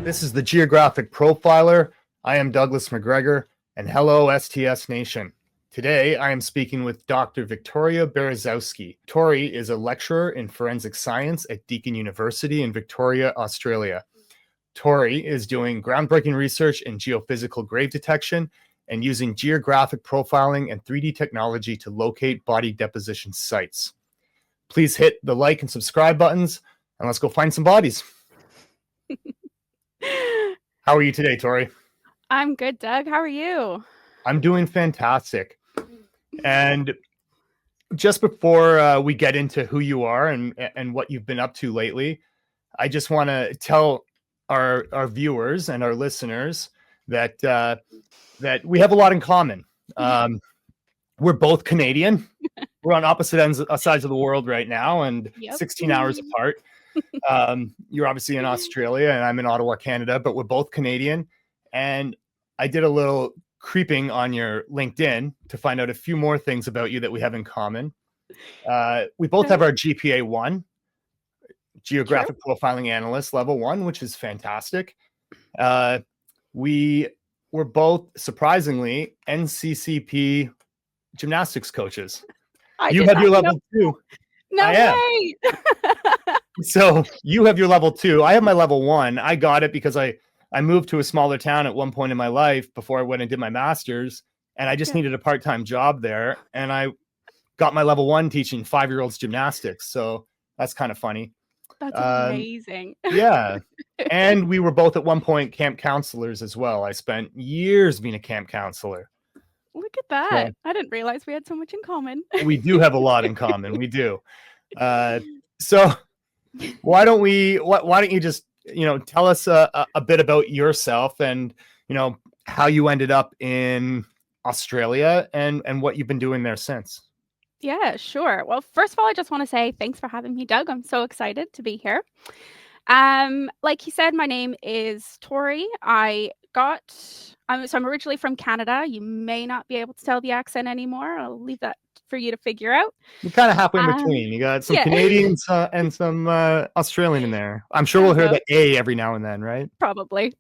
This is the Geographic Profiler. I am Douglas McGregor, and hello, STS Nation. Today, I am speaking with Dr. Victoria Berezowski. Tori is a lecturer in forensic science at Deakin University in Victoria, Australia. Tori is doing groundbreaking research in geophysical grave detection and using geographic profiling and 3D technology to locate body deposition sites. Please hit the like and subscribe buttons, and let's go find some bodies. How are you today, Tori? I'm good, Doug. How are you? I'm doing fantastic. And just before we get into who you are and what you've been up to lately, I just want to tell our viewers and our listeners that that we have a lot in common. We're both Canadian. We're on opposite sides of the world right now, and 16 hours apart. You're obviously in Australia and I'm in Ottawa, Canada, but we're both Canadian. And I did a little creeping on your LinkedIn to find out a few more things about you that we have in common. We both have our GPA 1, Geographic Profiling Analyst level 1, which is fantastic. We were both surprisingly NCCP gymnastics coaches. You have your level 2. No way. So you have your level 2. I have my level 1. I got it because I moved to a smaller town at one point in my life before I went and did my master's, and I just needed a part-time job there. And I got my level 1 teaching 5-year-olds gymnastics. So that's kind of funny. That's amazing. Yeah. And we were both at one point camp counselors as well. I spent years being a camp counselor. Look at that. So, I didn't realize we had so much in common. We do have a lot in common. We do. So why don't you just, tell us a bit about yourself and, how you ended up in Australia and what you've been doing there since. Yeah, sure. Well, first of all, I just want to say thanks for having me, Doug. I'm so excited to be here. Like he said, my name is Tori. I'm originally from Canada. You may not be able to tell the accent anymore. I'll leave that for you to figure out. You're kind of halfway in between. You got some Canadians and some Australian in there. I'm sure we'll hear the A every now and then, right? Probably.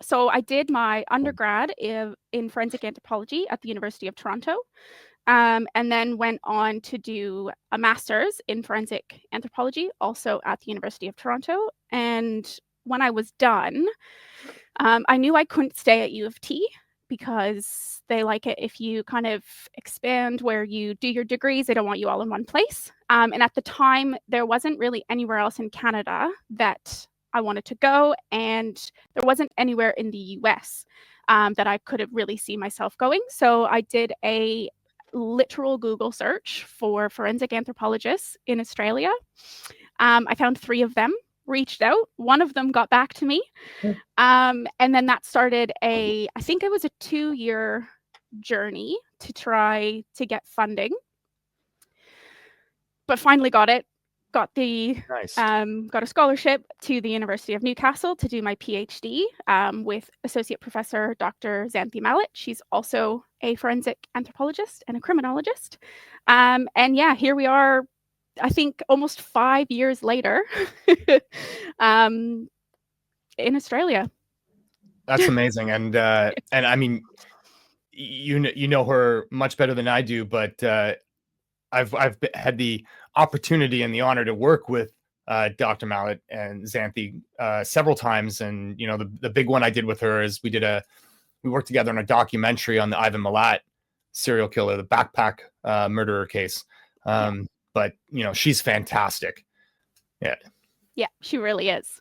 So I did my undergrad in forensic anthropology at the University of Toronto, and then went on to do a master's in forensic anthropology, also at the University of Toronto. And when I was done, I knew I couldn't stay at U of T because they like it if you kind of expand where you do your degrees. They don't want you all in one place. And at the time, there wasn't really anywhere else in Canada that I wanted to go, and there wasn't anywhere in the US that I could have really see myself going. So I did a literal Google search for forensic anthropologists in Australia. I found 3 of them, reached out. One of them got back to me. And then that started I think it was a 2-year journey to try to get funding. But finally got it. Got a scholarship to the University of Newcastle to do my PhD with Associate Professor Dr. Xanthi Mallet. She's also a forensic anthropologist and a criminologist. And yeah, here we are, I think almost 5 years later in Australia. That's amazing. And I mean, you know her much better than I do, but I've had the opportunity and the honor to work with Dr. Mallet and Xanthi several times. And, the big one I did with her is we worked together on a documentary on the Ivan Milat serial killer, the backpack murderer case. But, she's fantastic. Yeah. Yeah, she really is.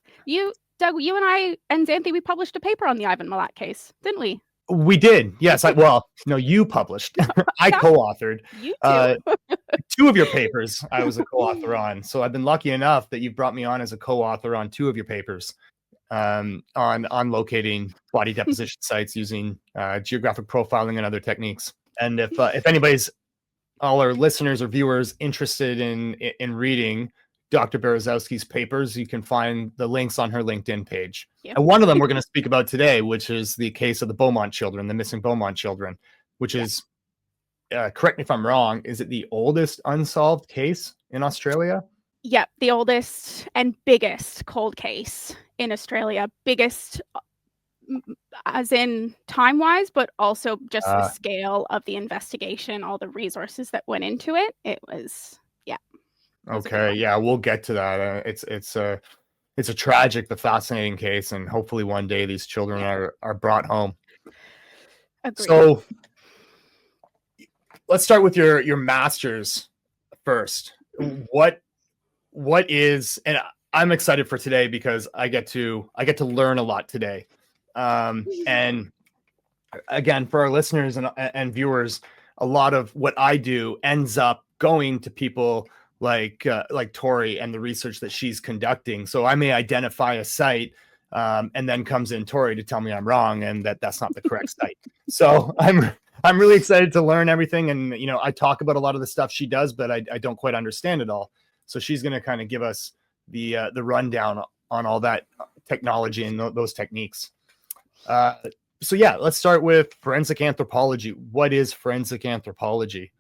Doug, you and I and Xanthi, we published a paper on the Ivan Milat case, didn't we? We did. Yes. No, you published. I Yeah, co-authored you too. two of your papers. I was a co-author on. So I've been lucky enough that you've brought me on as a co-author on two of your papers, on locating body deposition sites using geographic profiling and other techniques. And if anybody's, all our listeners or viewers, interested in reading Dr. Berezowski's papers, you can find the links on her LinkedIn page. Yep. And one of them we're going to speak about today, which is the case of the Beaumont children, the missing Beaumont children, which is, correct me if I'm wrong, is it the oldest unsolved case in Australia? Yep, the oldest and biggest cold case in Australia. Biggest as in time-wise, but also just the scale of the investigation, all the resources that went into it. It was, yeah. Okay, yeah, we'll get to that. It's a tragic but fascinating case, and hopefully one day these children are brought home. Agreed. So let's start with your master's first. What is, and I'm excited for today because I get to learn a lot today. And again, for our listeners and viewers, a lot of what I do ends up going to people like Tori and the research that she's conducting. So I may identify a site, and then comes in Tori to tell me I'm wrong and that's not the correct site. So I'm really excited to learn everything. And, I talk about a lot of the stuff she does, but I don't quite understand it all. So she's going to kind of give us the rundown on all that technology and those techniques. So yeah, let's start with forensic anthropology. What is forensic anthropology?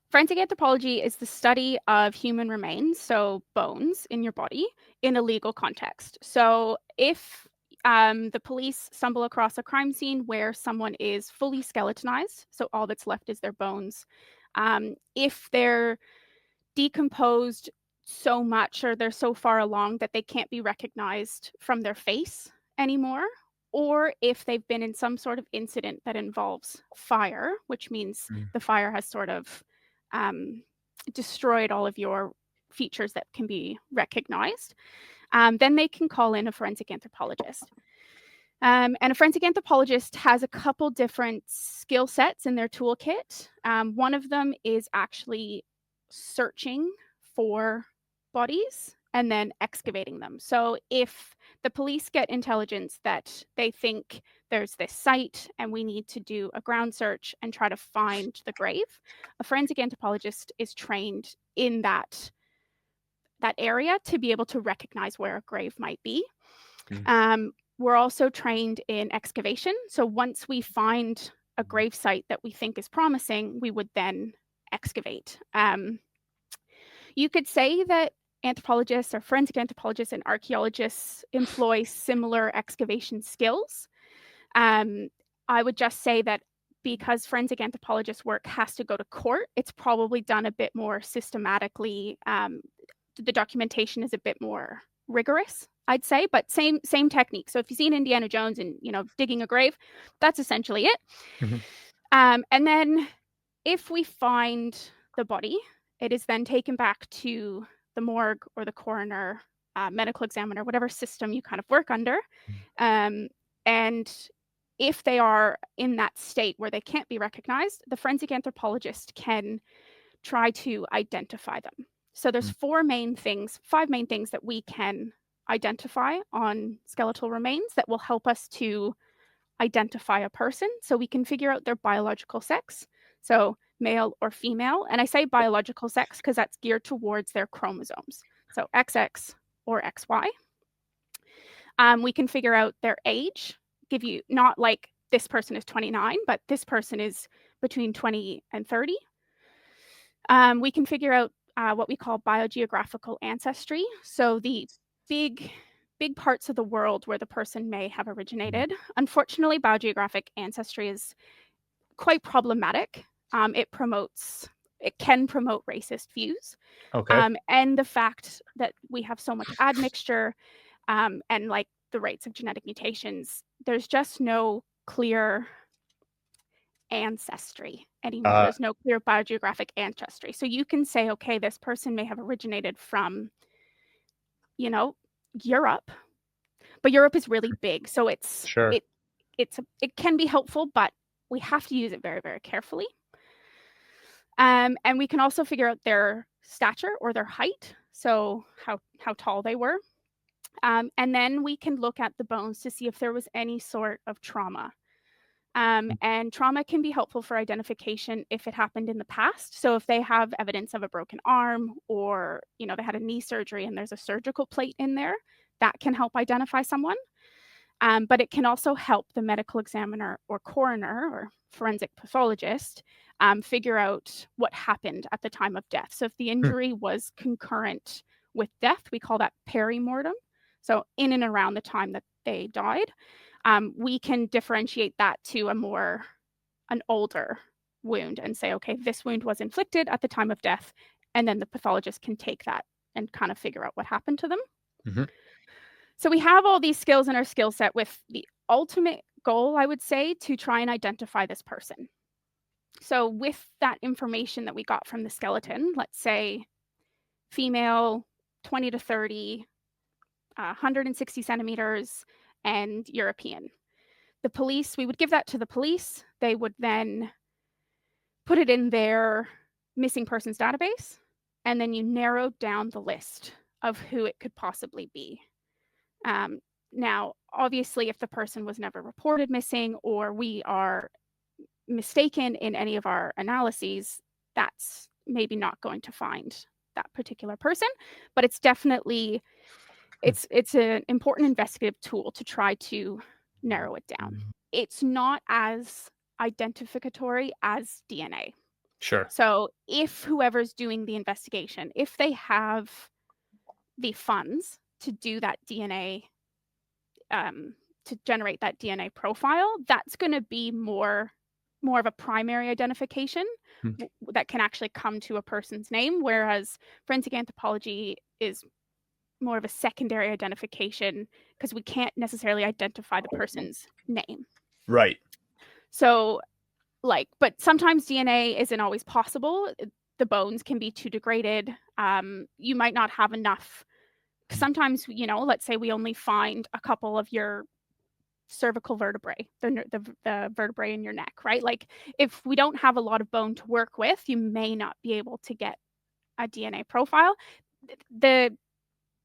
Forensic anthropology is the study of human remains, so bones in your body, in a legal context. So if the police stumble across a crime scene where someone is fully skeletonized, so all that's left is their bones, if they're decomposed so much or they're so far along that they can't be recognized from their face anymore, or if they've been in some sort of incident that involves fire, which means the fire has sort of destroyed all of your features that can be recognized, then they can call in a forensic anthropologist. And a forensic anthropologist has a couple different skill sets in their toolkit. One of them is actually searching for bodies and then excavating them. So if the police get intelligence that they think there's this site and we need to do a ground search and try to find the grave, a forensic anthropologist is trained in that area to be able to recognize where a grave might be. We're also trained in excavation. So once we find a grave site that we think is promising, we would then excavate. You could say that anthropologists or forensic anthropologists and archaeologists employ similar excavation skills. I would just say that because forensic anthropologists' work has to go to court, it's probably done a bit more systematically. The documentation is a bit more rigorous, I'd say, but same technique. So if you've seen Indiana Jones and digging a grave, that's essentially it. And then if we find the body, it is then taken back to the morgue or the coroner, medical examiner, whatever system you kind of work under. And if they are in that state where they can't be recognized, the forensic anthropologist can try to identify them. So there's five main things that we can identify on skeletal remains that will help us to identify a person. So we can figure out their biological sex, so male or female. And I say biological sex because that's geared towards their chromosomes. So XX or XY. We can figure out their age, give you not like this person is 29, but this person is between 20 and 30. We can figure out what we call biogeographical ancestry. So the big parts of the world where the person may have originated. Unfortunately, biogeographic ancestry is quite problematic. It can promote racist views. Okay. And the fact that we have so much admixture and like the rates of genetic mutations, there's just no clear ancestry anymore. There's no clear biogeographic ancestry. So you can say, okay, this person may have originated from, Europe, but Europe is really big. So it can be helpful, but we have to use it very, very carefully. And we can also figure out their stature or their height, so how tall they were. And then we can look at the bones to see if there was any sort of trauma. And trauma can be helpful for identification if it happened in the past. So if they have evidence of a broken arm, or they had a knee surgery and there's a surgical plate in there, that can help identify someone. But it can also help the medical examiner or coroner or forensic pathologist figure out what happened at the time of death. So if the injury was concurrent with death, we call that perimortem. So in and around the time that they died, we can differentiate that to an older wound and say, okay, this wound was inflicted at the time of death. And then the pathologist can take that and kind of figure out what happened to them. Mm-hmm. So we have all these skills in our skill set with the ultimate goal, I would say, to try and identify this person. So with that information that we got from the skeleton, let's say female, 20 to 30, 160 centimeters, and European. The police, we would give that to the police. They would then put it in their missing persons database, and then you narrow down the list of who it could possibly be. Now, obviously, if the person was never reported missing, or we are mistaken in any of our analyses, that's maybe not going to find that particular person, but it's definitely it's an important investigative tool to try to narrow it down. It's not as identificatory as DNA. Sure. So if whoever's doing the investigation, if they have the funds to do that DNA, to generate that DNA profile, that's going to be more of a primary identification that can actually come to a person's name, whereas forensic anthropology is more of a secondary identification because we can't necessarily identify the person's name. Right. So, but sometimes DNA isn't always possible. The bones can be too degraded. You might not have enough. Sometimes, let's say we only find a couple of your cervical vertebrae, the vertebrae in your neck, right? Like if we don't have a lot of bone to work with, you may not be able to get a DNA profile. The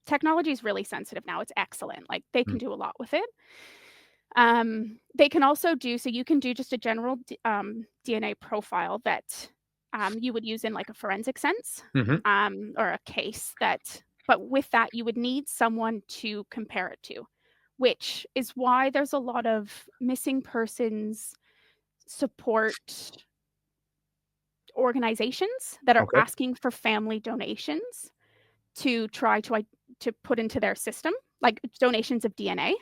technology is really sensitive now. It's excellent. Like they can do a lot with it. They can also do, so you can do just a general DNA profile that you would use in like a forensic sense, or a case but with that, you would need someone to compare it to, which is why there's a lot of missing persons support organizations that are asking for family donations to try to put into their system, like donations of DNA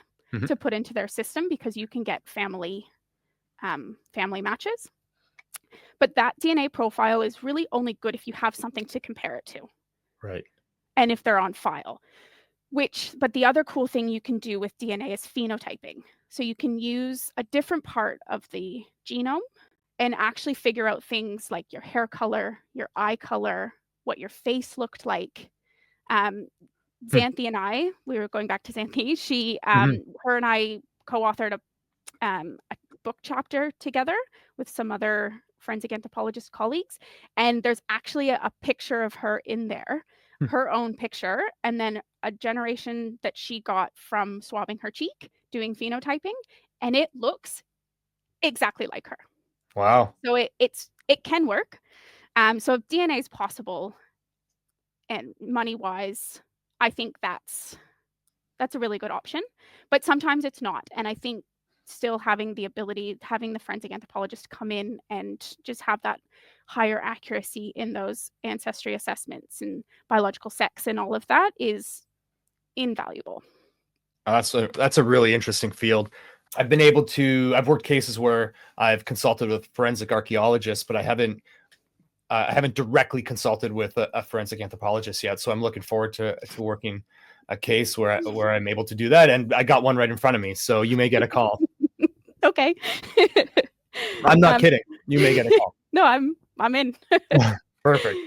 to put into their system, because you can get family matches. But that DNA profile is really only good if you have something to compare it to. Right. And if they're on file. But the other cool thing you can do with DNA is phenotyping. So you can use a different part of the genome and actually figure out things like your hair color, your eye color, what your face looked like. Xanthi and I, we were going back to Xanthi, her and I co-authored a book chapter together with some other forensic anthropologist colleagues. And there's actually a picture of her in there, her own picture, and then a generation that she got from swabbing her cheek, doing phenotyping, and it looks exactly like her. Wow. So it can work. So if DNA is possible, and money-wise, I think that's a really good option. But sometimes it's not. And I think still having the forensic anthropologist come in and just have that higher accuracy in those ancestry assessments and biological sex and all of that is invaluable. That's a really interesting field. I've worked cases where I've consulted with forensic archaeologists, but I haven't directly consulted with a forensic anthropologist yet. So I'm looking forward to working a case where I'm able to do that. And I got one right in front of me. So you may get a call. Okay. I'm not kidding. You may get a call. No, I'm in. Perfect.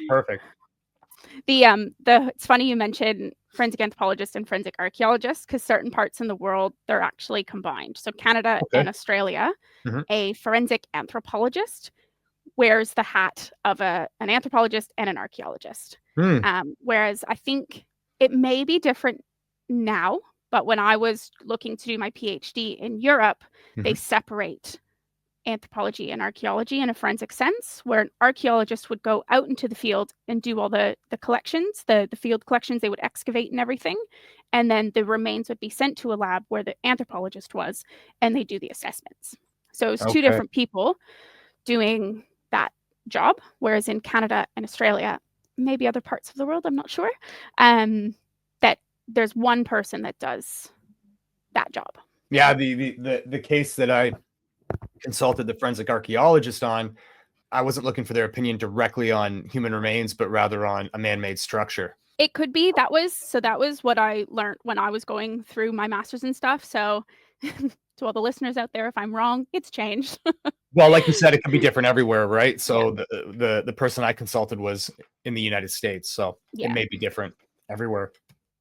It's funny you mentioned forensic anthropologist and forensic archaeologist, because certain parts in the world they're actually combined. So Canada and Australia, a forensic anthropologist wears the hat of an anthropologist and an archaeologist. Whereas I think it may be different now, but when I was looking to do my PhD in Europe, they separate anthropology and archaeology in a forensic sense, where an archaeologist would go out into the field and do all the collections, the field collections. They would excavate and everything, and then the remains would be sent to a lab where the anthropologist was, and they do the assessments. So it's two different people doing that job, whereas in Canada and Australia, maybe other parts of the world, I'm not sure, that there's one person that does that job. Yeah, the case that I consulted the forensic archaeologist on, I wasn't looking for their opinion directly on human remains, but rather on a man-made structure. It could be. That was what I learned when I was going through my master's and stuff. So to all the listeners out there, if I'm wrong, it's changed. Well, like you said, it could be different everywhere, right? So the person I consulted was in the United States, so it may be different everywhere.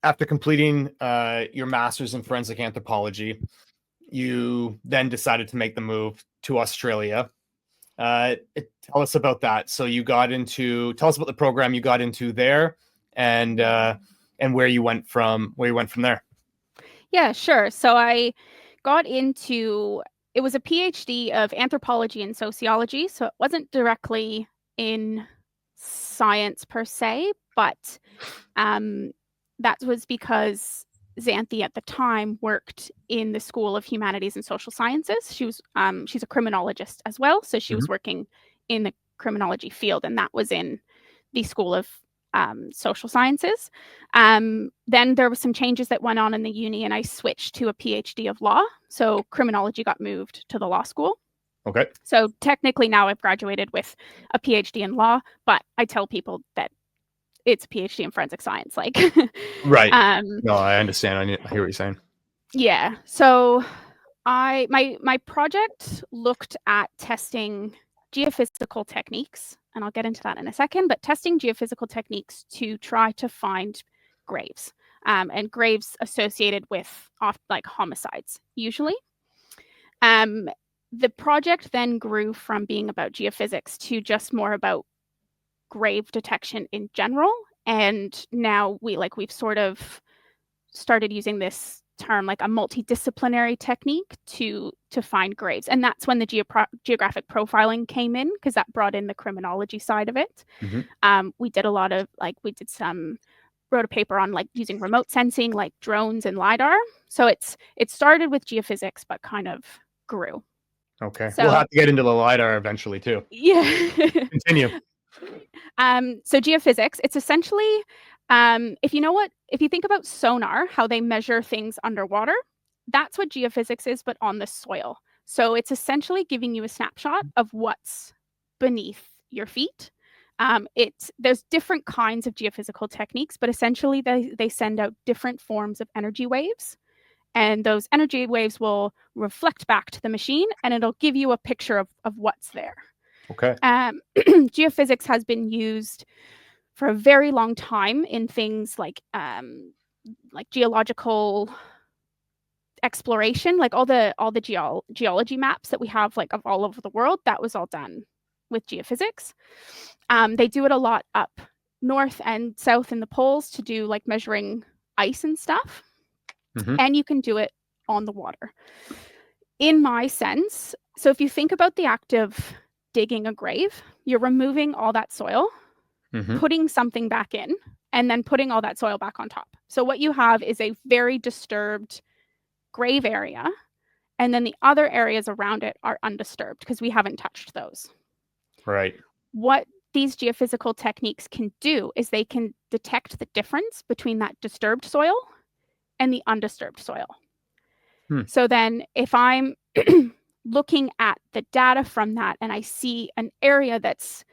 After completing your master's in forensic anthropology, you then decided to make the move to Australia. Tell us about that. So tell us about the program you got into there, and where you went from there. Yeah, sure. So I got into, it was a PhD of anthropology and sociology. So it wasn't directly in science per se, but that was because Xanthi at the time worked in the School of Humanities and Social Sciences. She's a criminologist as well. So she was working in the criminology field, and that was in the School of Social Sciences. Then there were some changes that went on in the uni, and I switched to a PhD of law. So criminology got moved to the law school. Okay. So technically now I've graduated with a PhD in law, but I tell people that it's a PhD in forensic science. Like, right. No, I understand. I hear what you're saying. Yeah. So my project looked at testing geophysical techniques, and I'll get into that in a second, but testing geophysical techniques to try to find graves, and graves associated with like homicides, usually. The project then grew from being about geophysics to just more about grave detection in general. And now we've sort of started using this term, like a multidisciplinary technique to find graves. And that's when the geographic profiling came in, because that brought in the criminology side of it. We did a lot of wrote a paper on like using remote sensing, like drones and LiDAR. So it started with geophysics, but kind of grew. Okay. So, we'll have to get into the LiDAR eventually too. Yeah. Continue. So geophysics, it's essentially, if you think about sonar, how they measure things underwater, that's what geophysics is, but on the soil. So it's essentially giving you a snapshot of what's beneath your feet. There's different kinds of geophysical techniques, but essentially they send out different forms of energy waves. And those energy waves will reflect back to the machine, and it'll give you a picture of what's there. Okay. Geophysics has been used for a very long time in things like geological exploration, like all the geology maps that we have, like of all over the world. That was all done with geophysics. They do it a lot up north and south in the poles to do like measuring ice and stuff. And you can do it on the water. In my sense, so if you think about the act of digging a grave, you're removing all that soil, putting something back in, and then putting all that soil back on top. So what you have is a very disturbed grave area, and then the other areas around it are undisturbed because we haven't touched those. Right. What these geophysical techniques can do is they can detect the difference between that disturbed soil and the undisturbed soil. So then if I'm looking at the data from that and I see an area that's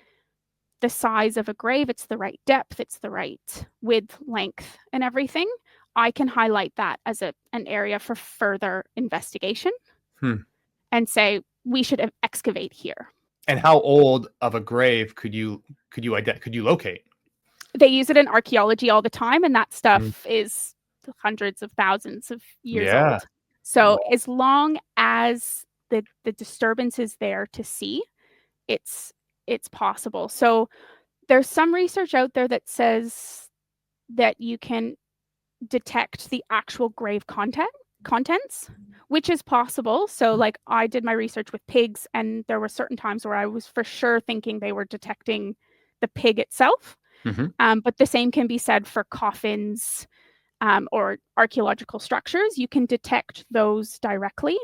the size of a grave, it's the right depth, it's the right width, length, and everything, I can highlight that as an area for further investigation and say, we should excavate here. And how old of a grave could you locate? They use it in archaeology all the time, and that Mm. stuff is hundreds of thousands of years Yeah. old. So Wow. as long as the disturbance is there to see, it's possible. So there's some research out there that says that you can detect the actual grave contents, which is possible. So like I did my research with pigs, and there were certain times where I was for sure thinking they were detecting the pig itself. But the same can be said for coffins, or archaeological structures. You can detect those directly.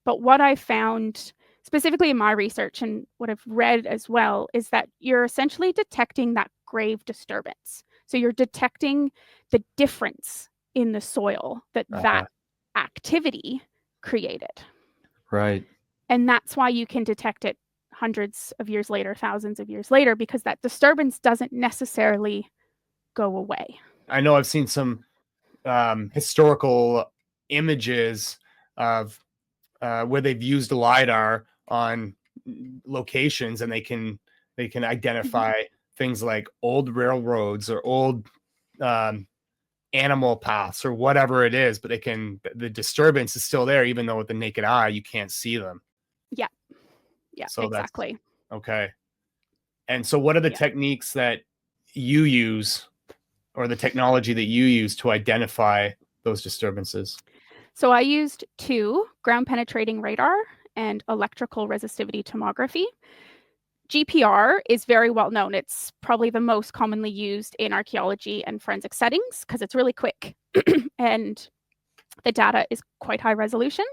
But what I found specifically in my research and what I've read as well is that you're essentially detecting that grave disturbance. So you're detecting the difference in the soil that Uh, activity created. right. And that's why you can detect it hundreds of years later, thousands of years later, because that disturbance doesn't necessarily go away. I know I've seen some historical images of where they've used LiDAR on locations, and they can identify things like old railroads or old um, animal paths or whatever it is, but the disturbance is still there, even though with the naked eye you can't see them. Yeah. Yeah, So that's exactly. okay. And so, what are the Yeah. techniques that you use, or the technology that you use to identify those disturbances? So I used 2 ground penetrating radar and electrical resistivity tomography. GPR is very well known. It's probably the most commonly used in archaeology and forensic settings because it's really quick and the data is quite high resolution.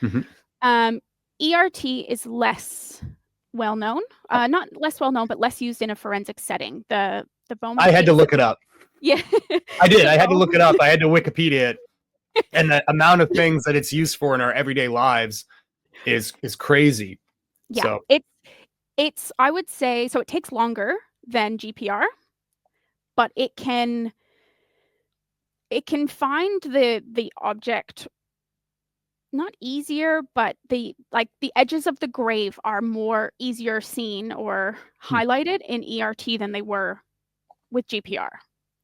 Mm-hmm. ERT is less well known, not less well known, but less used in a forensic setting. The I Beaumont had to case. look it up. Yeah. I did. The I had to look it up. Beaumont. I had to Wikipedia it, and the amount of things that it's used for in our everyday lives is crazy. Yeah. So It's I would say so it takes longer than GPR, but it can find the object not easier, but the edges of the grave are more easier seen or highlighted in ERT than they were with GPR.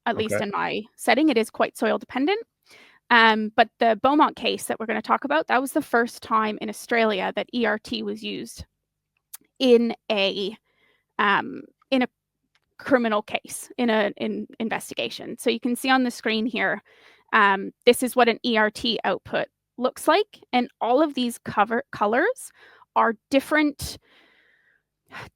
At least okay. in my setting, it is quite soil dependent. But the Beaumont case that we're going to talk about, that was the first time in Australia that ERT was used in a um, in a criminal case, in an investigation. So you can see on the screen here, this is what an ERT output looks like, and all of these colors are different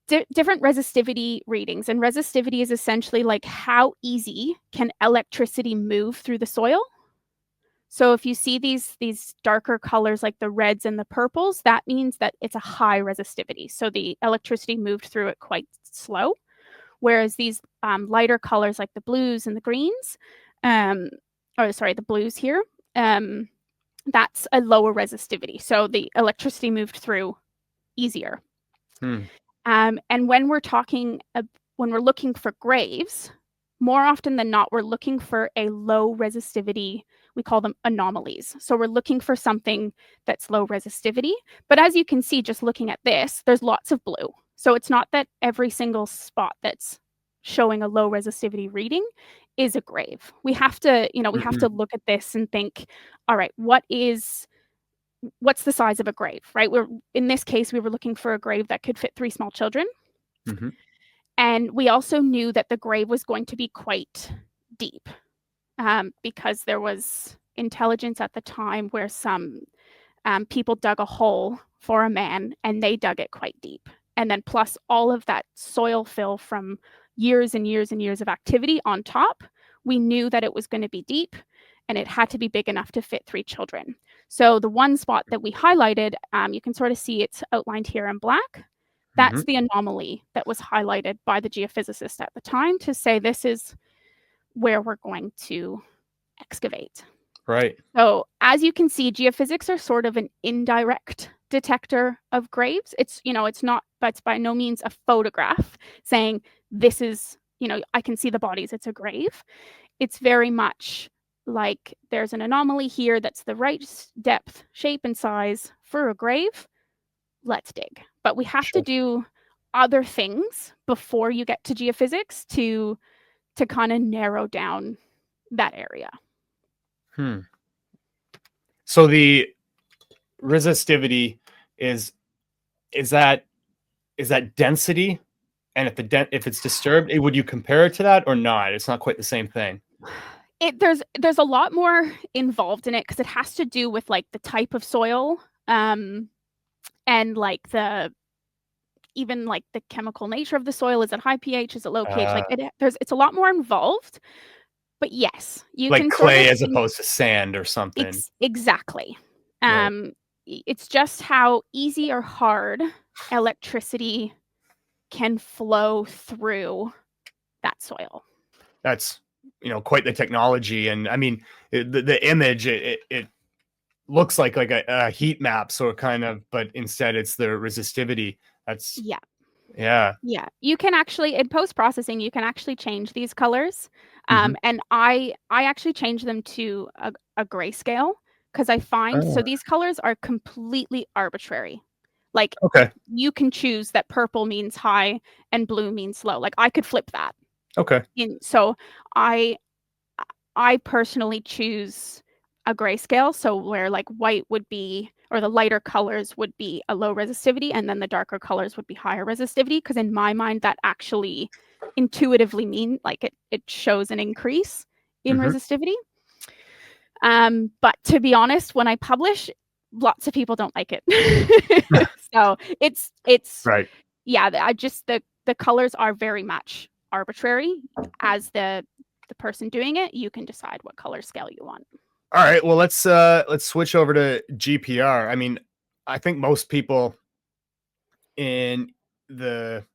resistivity readings. And resistivity is essentially like how easy can electricity move through the soil. So if you see these darker colors like the reds and the purples, that means that it's a high resistivity. So the electricity moved through it quite slow. Whereas these lighter colors like the blues and the greens, the blues here, that's a lower resistivity. So the electricity moved through easier. And when we're looking for graves, more often than not, we're looking for a low resistivity. We call them anomalies. So we're looking for something that's low resistivity. But as you can see, just looking at this, there's lots of blue. So it's not that every single spot that's showing a low resistivity reading is a grave. We have to look at this and think, all right, what's the size of a grave, right? In this case, we were looking for a grave that could fit 3 small children. Mm-hmm. And we also knew that the grave was going to be quite deep, because there was intelligence at the time where some people dug a hole for a man and they dug it quite deep. And then plus all of that soil fill from years and years and years of activity on top, we knew that it was going to be deep and it had to be big enough to fit 3 children. So the one spot that we highlighted, you can sort of see it's outlined here in black. That's the anomaly that was highlighted by the geophysicist at the time to say this is where we're going to excavate. Right. So as you can see, geophysics are sort of an indirect detector of graves. It's by no means a photograph saying this is, I can see the bodies, it's a grave. It's very much like there's an anomaly here that's the right depth, shape, and size for a grave. Let's dig. But we have to do other things before you get to geophysics to to kind of narrow down that area. So the resistivity is that density? And if it's disturbed, would you compare it to that or not? It's not quite the same thing. There's a lot more involved in it because it has to do with like the type of soil, and like even like the chemical nature of the soil. Is it high pH? Is it low pH? Like it's a lot more involved. But yes, you like can clay sort of as opposed to sand or something. Exactly. Right. It's just how easy or hard electricity can flow through that soil. That's quite the technology, and I mean the image it looks like a heat map, so it kind of, but instead it's the resistivity. That's yeah. You can actually, in post-processing, you can actually change these colors. And I actually change them to a grayscale because I find so these colors are completely arbitrary. Like Okay. you can choose that purple means high and blue means low. Like I could flip that. Okay. So I personally choose a grayscale, so where like white would be, or the lighter colors would be a low resistivity, and then the darker colors would be higher resistivity, because in my mind that actually intuitively mean like it shows an increase in resistivity. But to be honest, when I publish, lots of people don't like it. So it's right. Yeah, I just the colors are very much arbitrary. As the person doing it, you can decide what color scale you want. All right, well let's switch over to GPR. I mean, I think most people in the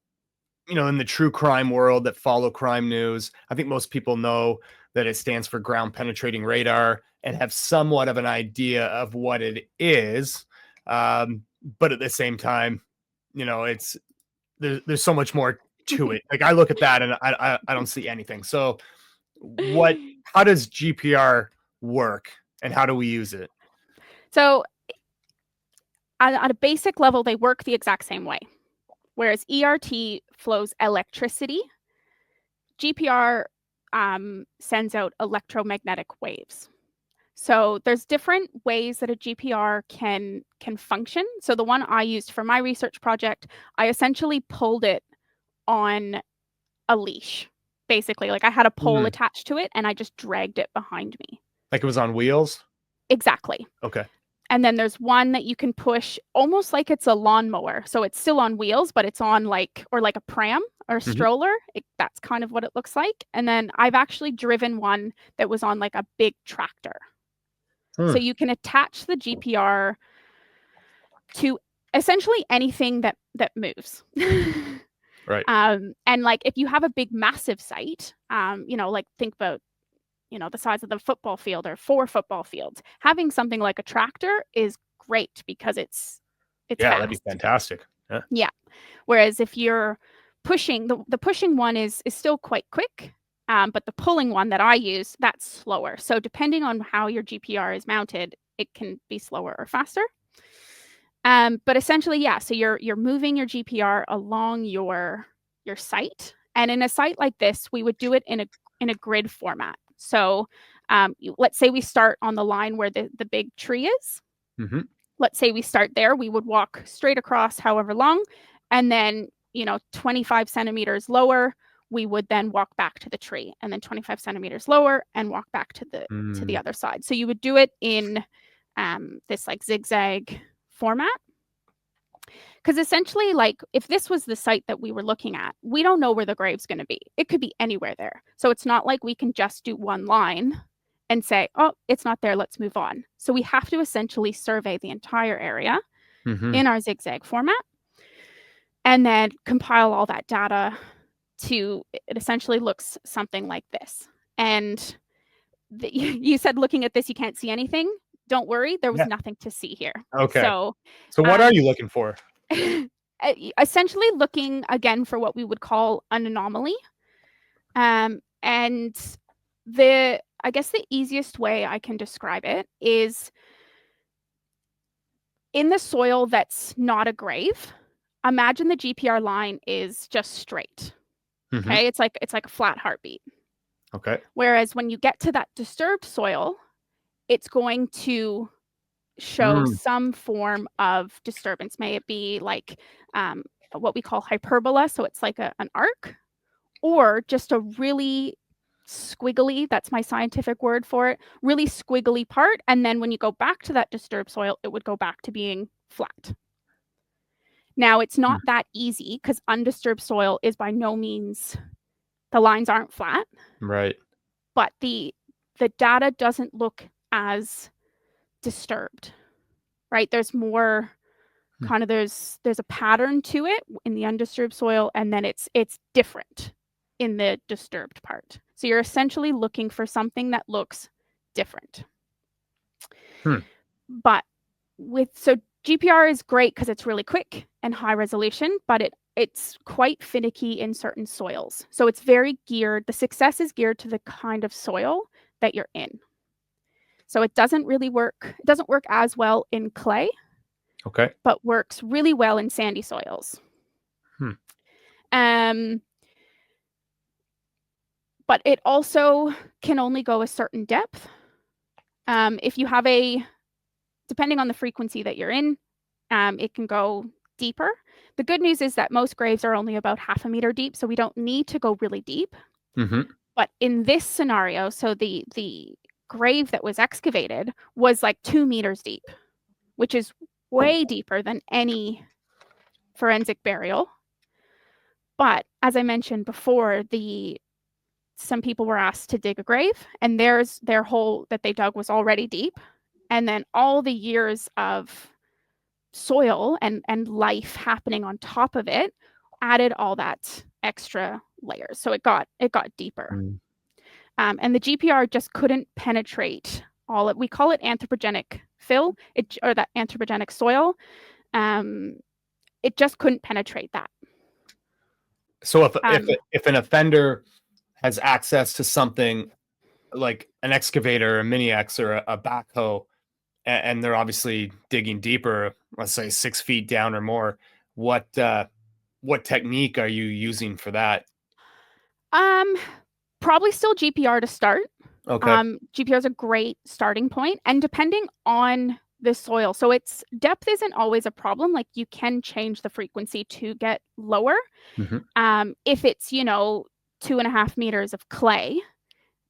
in the true crime world that follow crime news, I think most people know that it stands for ground penetrating radar and have somewhat of an idea of what it is. But at the same time, it's there's so much more to it. Like I look at that and I don't see anything. So how does GPR work and how do we use it? So at a basic level, they work the exact same way. Whereas ERT flows electricity, GPR sends out electromagnetic waves. So there's different ways that a GPR can function. So the one I used for my research project, I essentially pulled it on a leash. Basically, like I had a pole attached to it and I just dragged it behind me. Like it was on wheels? Exactly. Okay. And then there's one that you can push almost like it's a lawnmower. So it's still on wheels, but it's on like a pram or a stroller. That's kind of what it looks like. And then I've actually driven one that was on like a big tractor. So you can attach the GPR to essentially anything that moves. Right. And like if you have a big massive site, like think about the size of the football field or 4 football fields, having something like a tractor is great because it's fast. That'd be fantastic. Yeah. Whereas if you're pushing, the pushing one is still quite quick, but the pulling one that I use, that's slower. So depending on how your GPR is mounted, it can be slower or faster. But essentially, yeah. So you're moving your GPR along your site, and in a site like this, we would do it in a grid format. So let's say we start on the line where the big tree is. Let's say we start there. We would walk straight across however long, and then 25 centimeters lower, we would then walk back to the tree, and then 25 centimeters lower and walk back to the other side. So you would do it in this like zigzag format. Because essentially, like if this was the site that we were looking at, we don't know where the grave's going to be. It could be anywhere there. So it's not like we can just do one line and say, oh, it's not there, let's move on. So we have to essentially survey the entire area in our zigzag format and then compile all that data to, it essentially looks something like this. And you said looking at this, you can't see anything. Don't worry, there was nothing to see here. Okay. So So what are you looking for? Essentially looking again for what we would call an anomaly. And I guess the easiest way I can describe it is in the soil that's not a grave, imagine the GPR line is just straight. Okay, it's like a flat heartbeat. Okay. Whereas when you get to that disturbed soil, it's going to show some form of disturbance. May it be like what we call hyperbola, so it's like an arc, or just a really squiggly, that's my scientific word for it, really squiggly part. And then when you go back to that disturbed soil, it would go back to being flat. Now, it's not that easy because undisturbed soil is by no means, the lines aren't flat. Right. But the data doesn't look as disturbed, right? There's more kind of, there's a pattern to it in the undisturbed soil, and then it's different in the disturbed part. So you're essentially looking for something that looks different. But so GPR is great because it's really quick and high resolution, but it's quite finicky in certain soils. So it's very geared, the success is geared to the kind of soil that you're in. So it doesn't work as well in clay. Okay. But works really well in sandy soils. But it also can only go a certain depth. If you have depending on the frequency that you're in, it can go deeper. The good news is that most graves are only about 0.5 meter deep, so we don't need to go really deep. But in this scenario, so the grave that was excavated was like 2 meters deep, which is way deeper than any forensic burial. But as I mentioned before, some people were asked to dig a grave, and their hole that they dug was already deep. And then all the years of soil and life happening on top of it added all that extra layers. So it got deeper. And the GPR just couldn't penetrate all it. We call it anthropogenic fill, or that anthropogenic soil. It just couldn't penetrate that. So if an offender has access to something like an excavator, a mini X, or a backhoe, and they're obviously digging deeper, let's say 6 feet down or more, what technique are you using for that? Probably still GPR to start. Okay. GPR is a great starting point, and depending on the soil, so its depth isn't always a problem. Like, you can change the frequency to get lower. If it's 2.5 meters of clay,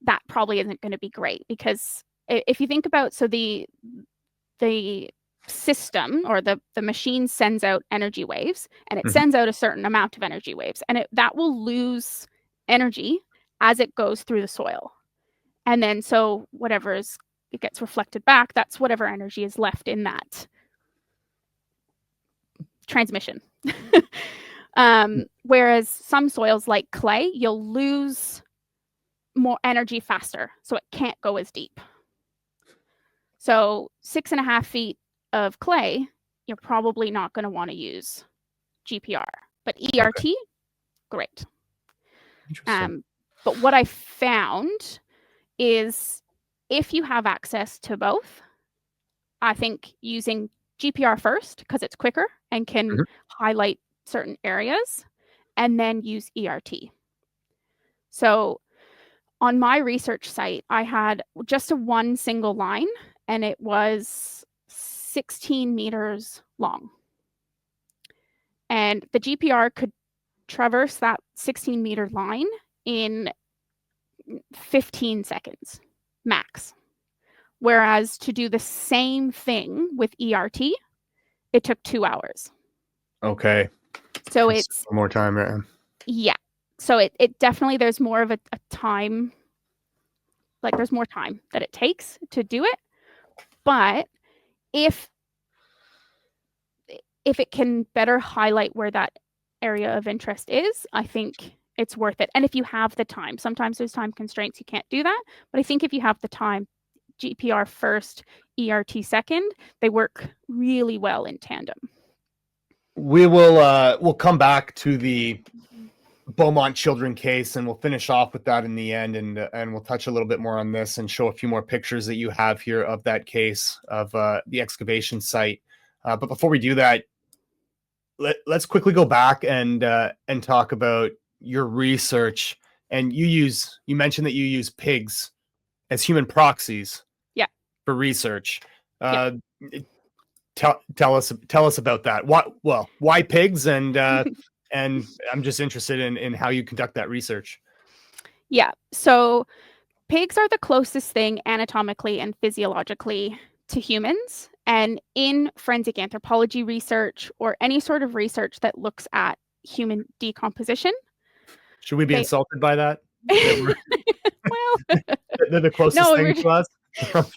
that probably isn't going to be great, because if you think about, so the system, or the machine sends out energy waves, and it sends out a certain amount of energy waves, and that will lose energy as it goes through the soil. And then so it gets reflected back, that's whatever energy is left in that transmission. Whereas some soils like clay, you'll lose more energy faster, so it can't go as deep. So 6.5 feet of clay, you're probably not going to want to use GPR, but ERT, great. But what I found is, if you have access to both, I think using GPR first, because it's quicker and can highlight certain areas, and then use ERT. So on my research site, I had just one single line, and it was 16 meters long. And the GPR could traverse that 16-meter line in 15 seconds max. Whereas to do the same thing with ERT, it took 2 hours. Okay. So it's more time, right? Yeah. So it definitely, there's more of a time, like there's more time that it takes to do it. But if it can better highlight where that area of interest is, I think it's worth it. And if you have the time, sometimes there's time constraints, you can't do that. But I think if you have the time, GPR first, ERT second, they work really well in tandem. We will we'll come back to the Beaumont children case, and we'll finish off with that in the end, and we'll touch a little bit more on this and show a few more pictures that you have here of that case, of the excavation site. But before we do that, let's quickly go back and talk about your research and you mentioned that you use pigs as human proxies Yeah. for research. Yeah. Tell us about that. Why pigs? And I'm just interested in how you conduct that research. Yeah. So pigs are the closest thing anatomically and physiologically to humans. And in forensic anthropology research or any sort of research that looks at human decomposition. Should we be insulted by that? Well, They're the closest thing to us.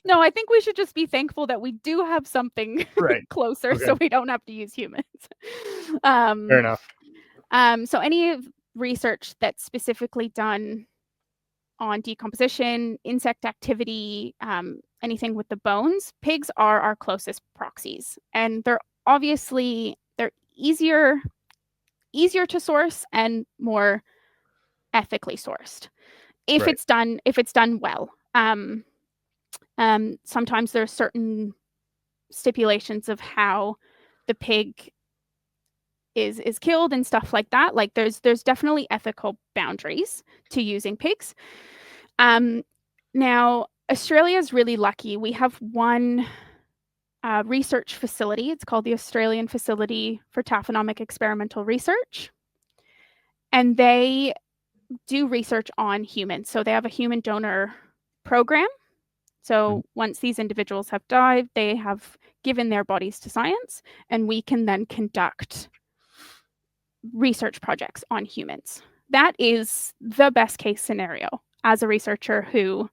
No, I think we should just be thankful that we do have something closer, Okay. so we don't have to use humans. Fair enough. So any research that's specifically done on decomposition, insect activity, anything with the bones, pigs are our closest proxies, and they're easier to source and more ethically sourced if it's done well. Sometimes there are certain stipulations of how the pig is killed and stuff like that. Like there's definitely ethical boundaries to using pigs. Now Australia is really lucky. We have one research facility. It's called the Australian Facility for Taphonomic Experimental Research, and they do research on humans. So they have a human donor program. So once these individuals have died, they have given their bodies to science, and we can then conduct research projects on humans. That is the best case scenario as a researcher who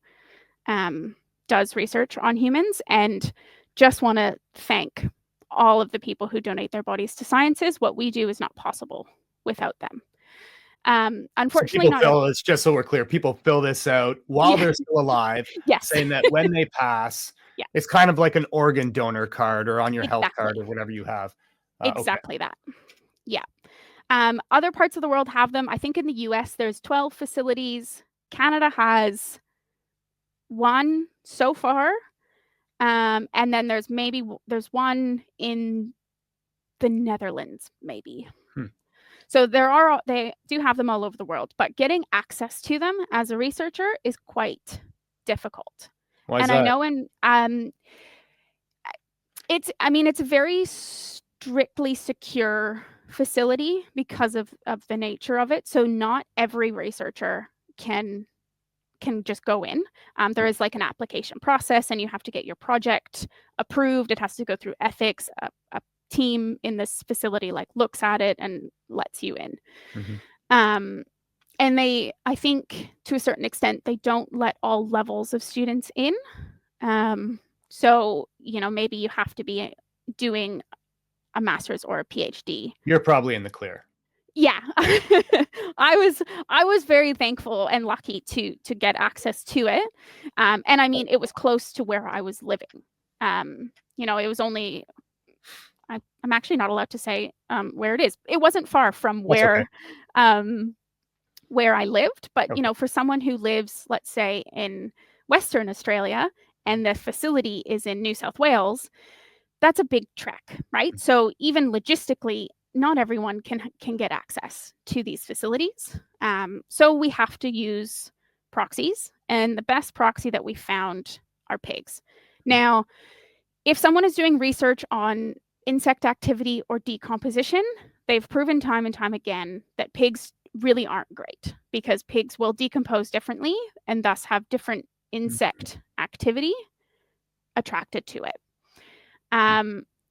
does research on humans, and just want to thank all of the people who donate their bodies to sciences. What we do is not possible without them. Unfortunately, it's just so we're clear. People fill this out while they're still alive, saying that when they pass, it's kind of like an organ donor card or on your health card or whatever you have. Exactly that. Yeah. Other parts of the world have them. I think in the US, there's 12 facilities. Canada has one so far. And then there's one in the Netherlands, maybe. So they do have them all over the world, but getting access to them as a researcher is quite difficult. Why is that? I know it's a very strictly secure facility because of the nature of it. So not every researcher can just go in. There is like an application process, and you have to get your project approved. It has to go through ethics. A team in this facility looks at it and lets you in. And I think to a certain extent, they don't let all levels of students in. So maybe you have to be doing a master's or a PhD. You're probably in the clear. Yeah. I was very thankful and lucky to get access to it. And it was close to where I was living. It was only, I'm actually not allowed to say where it is. It wasn't far from where I lived, but for someone who lives, let's say, in Western Australia and the facility is in New South Wales, that's a big trek, right? So even logistically, not everyone can get access to these facilities. So we have to use proxies, and the best proxy that we found are pigs. Now, if someone is doing research on insect activity or decomposition, they've proven time and time again that pigs really aren't great, because pigs will decompose differently and thus have different insect activity attracted to it.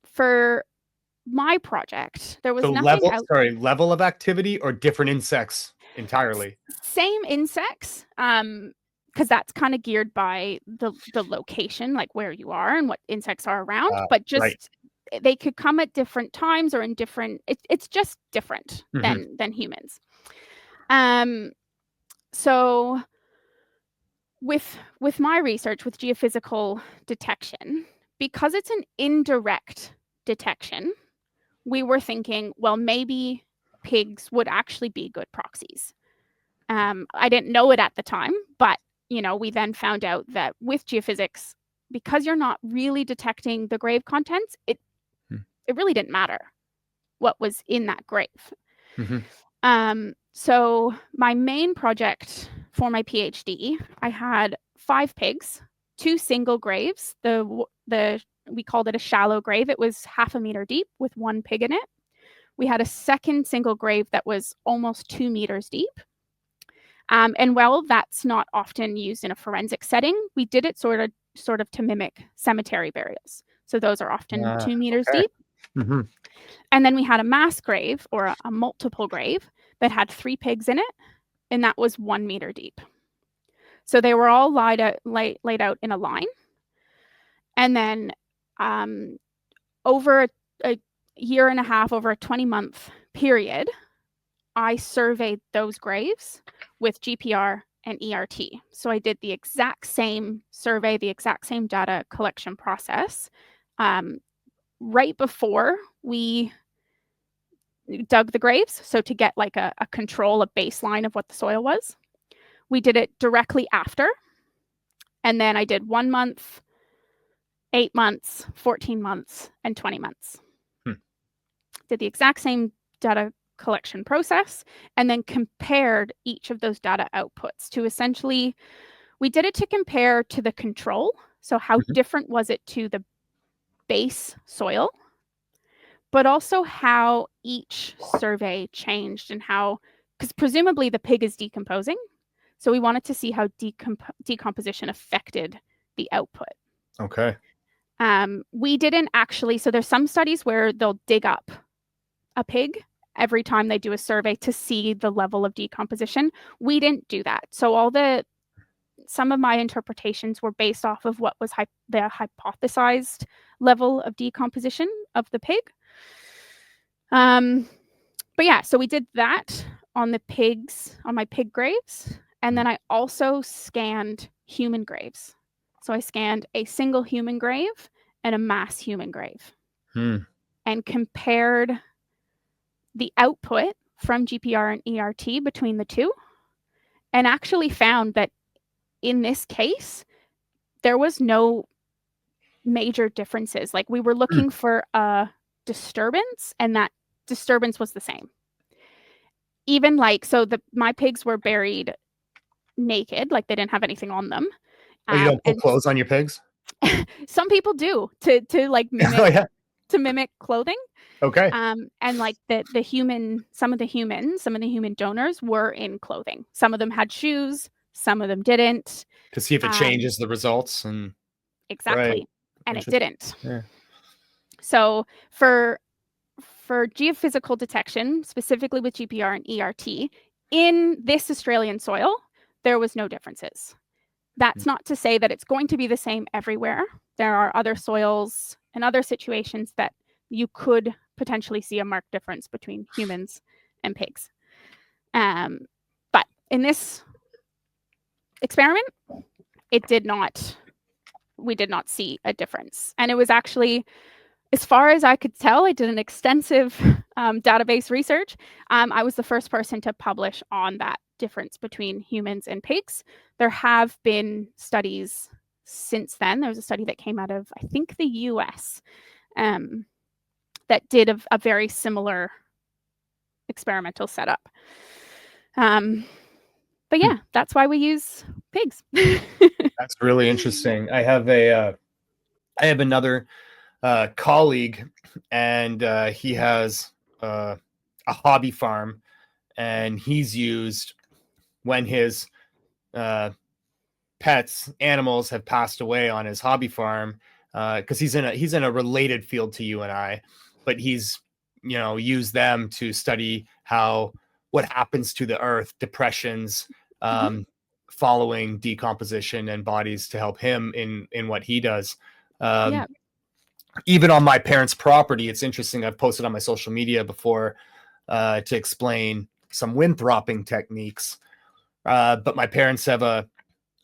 For my project, there was nothing level of activity or different insects entirely? Same insects, because that's kind of geared by the location, like where you are and what insects are around, but just they could come at different times or in different, it's just different than humans. So with my research with geophysical detection, because it's an indirect detection, we were thinking, well, maybe pigs would actually be good proxies. I didn't know it at the time, but we then found out that with geophysics, because you're not really detecting the grave contents, it really didn't matter what was in that grave. So my main project for my PhD, I had 5 pigs, 2 single graves. We called it a shallow grave. It was half a meter deep with 1 pig in it. We had a second single grave that was almost 2 meters deep. And while that's not often used in a forensic setting, we did it sort of to mimic cemetery burials. So those are often 2 meters okay. deep. Mm-hmm. And then we had a mass grave, or a multiple grave, that had 3 pigs in it, and that was 1 meter deep. So they were all laid out in a line. And then over a year and a half, over a 20-month period, I surveyed those graves with GPR and ERT. So I did the exact same survey, the exact same data collection process right before we dug the graves. So to get like a control, a baseline of what the soil was. We did it directly after. And then I did 1 month, 8 months, 14 months, and 20 months. Did the exact same data collection process and then compared each of those data outputs to essentially, we did it to compare to the control. So how different was it to the base soil, but also how each survey changed and how, because presumably the pig is decomposing. So we wanted to see how decomposition affected the output. Okay. We didn't actually, so there's some studies where they'll dig up a pig every time they do a survey to see the level of decomposition. We didn't do that. So some of my interpretations were based off of what was the hypothesized level of decomposition of the pig. But yeah, so we did that on my pig graves. And then I also scanned human graves. So I scanned a single human grave and a mass human grave and compared the output from GPR and ERT between the two, and actually found that in this case, there was no major differences. Like we were looking for a disturbance, and that disturbance was the same. Even like, so my pigs were buried naked, like they didn't have anything on them. Oh, you don't put clothes on your pigs? Some people do to like mimic Oh, yeah. to mimic clothing. Okay. And like some of the human donors were in clothing. Some of them had shoes, some of them didn't. To see if it changes the results. And exactly. Right. And it didn't. Yeah. So for geophysical detection, specifically with GPR and ERT, in this Australian soil, there was no differences. That's not to say that it's going to be the same everywhere. There are other soils and other situations that you could potentially see a marked difference between humans and pigs. But in this experiment, we did not see a difference. And it was actually, as far as I could tell, I did an extensive database research. I was the first person to publish on that difference between humans and pigs. There have been studies since then. There was a study that came out of, I think, the US that did a very similar experimental setup. But yeah, that's why we use pigs. That's really interesting. I have another colleague, and he has a hobby farm, and he's used, when his animals have passed away on his hobby farm, because he's in a related field to you and I, but he's used them to study what happens to the earth, depressions following decomposition, and bodies to help him in what he does. Yeah. Even on my parents' property, it's interesting. I've posted on my social media before to explain some windthropping techniques. But my parents have a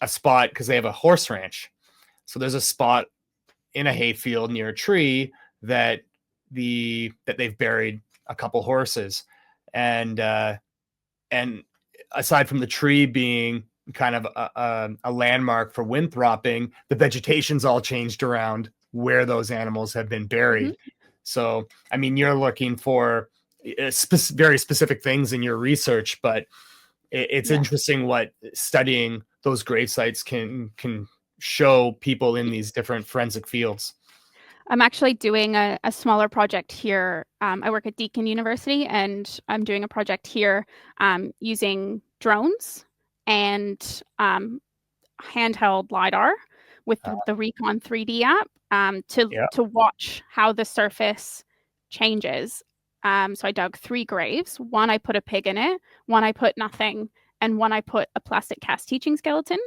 spot, because they have a horse ranch. So there's a spot in a hayfield near a tree that they've buried a couple horses. And aside from the tree being kind of a landmark for windthropping, the vegetation's all changed around where those animals have been buried. So, I mean, you're looking for very specific things in your research, but it's Yeah. interesting what studying those grave sites can show people in these different forensic fields. I'm actually doing a smaller project here. I work at Deakin University, and I'm doing a project here using drones and handheld LiDAR with the Recon 3D app to watch how the surface changes. So I dug 3 graves. One I put a pig in it, one I put nothing, and one I put a plastic cast teaching skeleton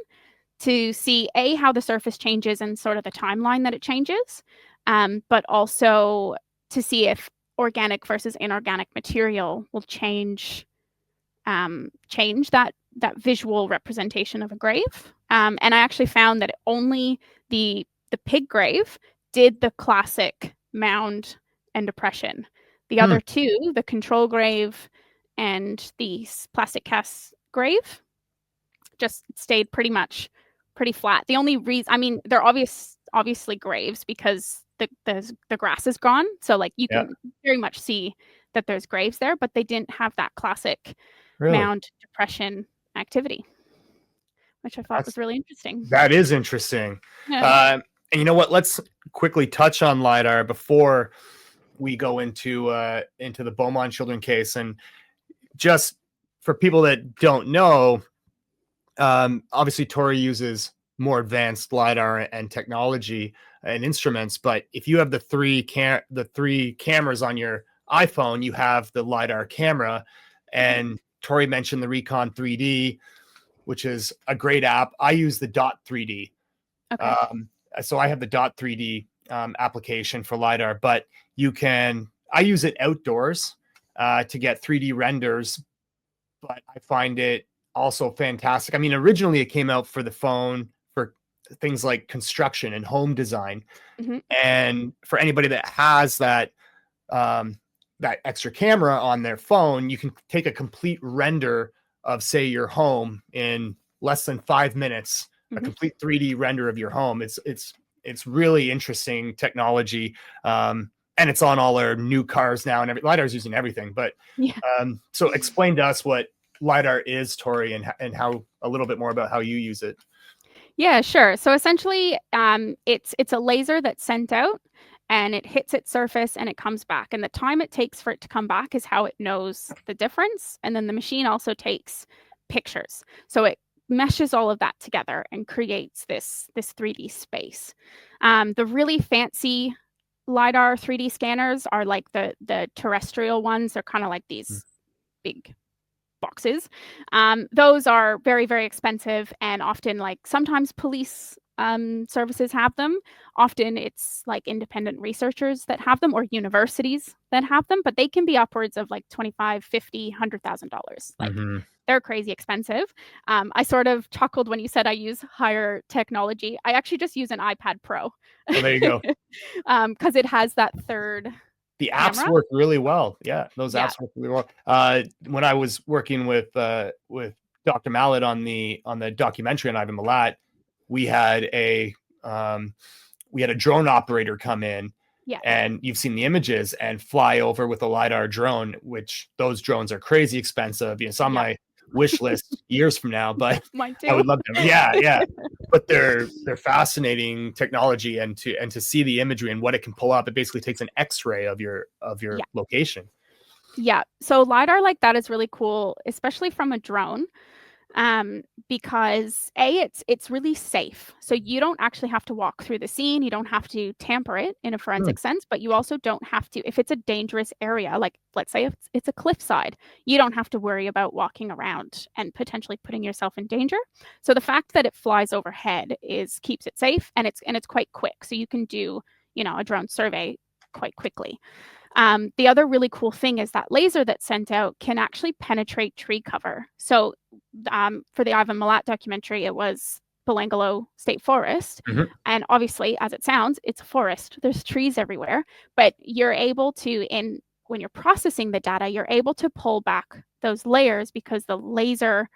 to see how the surface changes and sort of the timeline that it changes, but also to see if organic versus inorganic material will change that visual representation of a grave. And I actually found that only the pig grave did the classic mound and depression. The other 2, the control grave and the plastic cast grave, just stayed pretty flat. The only reason, I mean, they're obviously graves because the grass is gone, so like you can very much see that there's graves there, but they didn't have that classic mound depression activity, which I thought was really interesting. That is interesting. And you know what? Let's quickly touch on LiDAR before we go into the Beaumont children case. And just for people that don't know, obviously Tori uses more advanced LiDAR and technology and instruments, but if you have the three cameras on your iPhone, you have the LiDAR camera, and Tori mentioned the Recon 3D, which is a great app. I use the Dot 3D. Okay. So I have the Dot 3D application for LiDAR, but I use it outdoors to get 3D renders, but I find it also fantastic. I mean, originally it came out for the phone for things like construction and home design. Mm-hmm. And for anybody that has that extra camera on their phone, you can take a complete render of, say, your home in less than 5 minutes, a complete 3D render of your home. It's really interesting technology. And it's on all our new cars now, and LiDAR's using everything. But so explain to us what LiDAR is, Tori, and how a little bit more about how you use it. Yeah, sure. So essentially, it's a laser that's sent out, and it hits its surface and it comes back. And the time it takes for it to come back is how it knows the difference. And then the machine also takes pictures. So it meshes all of that together and creates this 3D space. The really fancy LiDAR 3D scanners are like the terrestrial ones. They're kind of like these big boxes. Those are very, very expensive, and often, like, sometimes police services have them. Often it's like independent researchers that have them, or universities that have them, but they can be upwards of like $25,000, $50,000, $100,000. Like, they're crazy expensive. I sort of chuckled when you said I use higher technology. I actually just use an iPad Pro. Oh, there you go. Because it has that third. The apps work really well. Yeah, those apps work really well. When I was working with Dr. Mallet on the documentary on Ivan Milat, we had a drone operator come in, and you've seen the images, and fly over with a LiDAR drone, which those drones are crazy expensive. You know, it's on my wish list years from now, but Mine too. I would love them. Yeah. But they're fascinating technology, and to see the imagery and what it can pull up. It basically takes an X-ray of your location. Yeah. So LiDAR like that is really cool, especially from a drone. Because it's really safe. So you don't actually have to walk through the scene. You don't have to tamper it in a forensic sense, but you also don't have to, if it's a dangerous area, like let's say if it's a cliffside, you don't have to worry about walking around and potentially putting yourself in danger. So the fact that it flies overhead keeps it safe, and it's quite quick. So you can do, a drone survey quite quickly. The other really cool thing is that laser that's sent out can actually penetrate tree cover. So for the Ivan Milat documentary, it was Belangolo State Forest. And obviously, as it sounds, it's a forest. There's trees everywhere. But you're able to, when you're processing the data, you're able to pull back those layers because the laser,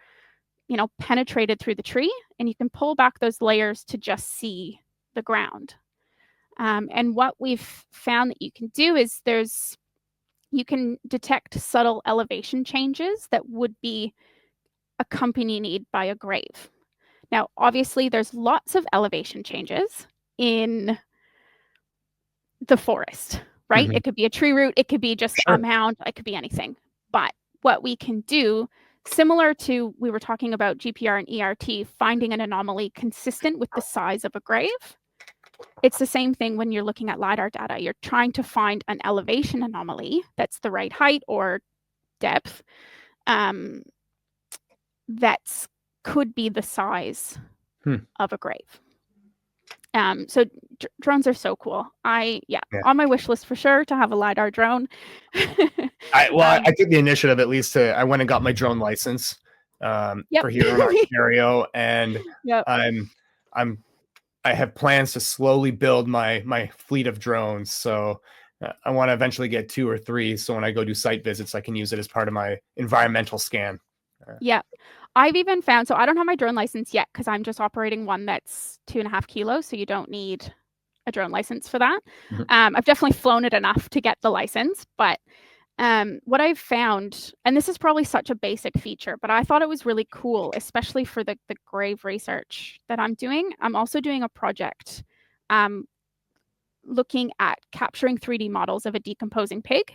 penetrated through the tree, and you can pull back those layers to just see the ground. And what we've found that you can do is you can detect subtle elevation changes that would be accompanied by a grave. Now, obviously, there's lots of elevation changes in the forest, right? Mhm. It could be a tree root, it could be just a Sure. mound, it could be anything. But what we can do, similar to we were talking about GPR and ERT, finding an anomaly consistent with the size of a grave, it's the same thing when you're looking at LiDAR data. You're trying to find an elevation anomaly that's the right height or depth that could be the size of a grave. So drones are so cool. Yeah. On my wish list for sure to have a LiDAR drone. I took the initiative at least I went and got my drone license Yep. for here in Ontario, and Yep. I have plans to slowly build my fleet of drones. So I want to eventually get 2 or 3. So when I go do site visits, I can use it as part of my environmental scan. Yeah. I've even found, so I don't have my drone license yet because I'm just operating one that's 2.5 kilos. So you don't need a drone license for that. I've definitely flown it enough to get the license, but what I've found, and this is probably such a basic feature, but I thought it was really cool, especially for the grave research that I'm doing. I'm also doing a project looking at capturing 3D models of a decomposing pig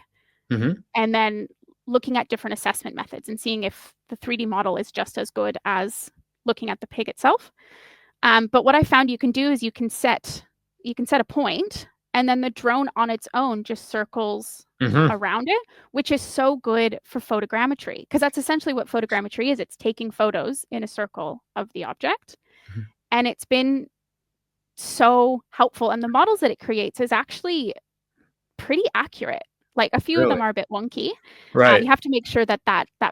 and then looking at different assessment methods and seeing if the 3D model is just as good as looking at the pig itself. But what I found you can do is you can set a point, and then the drone on its own just circles around it, which is so good for photogrammetry, because that's essentially what photogrammetry is. It's taking photos in a circle of the object. And it's been so helpful. And the models that it creates is actually pretty accurate. Like a few of them are a bit wonky. Right. You have to make sure that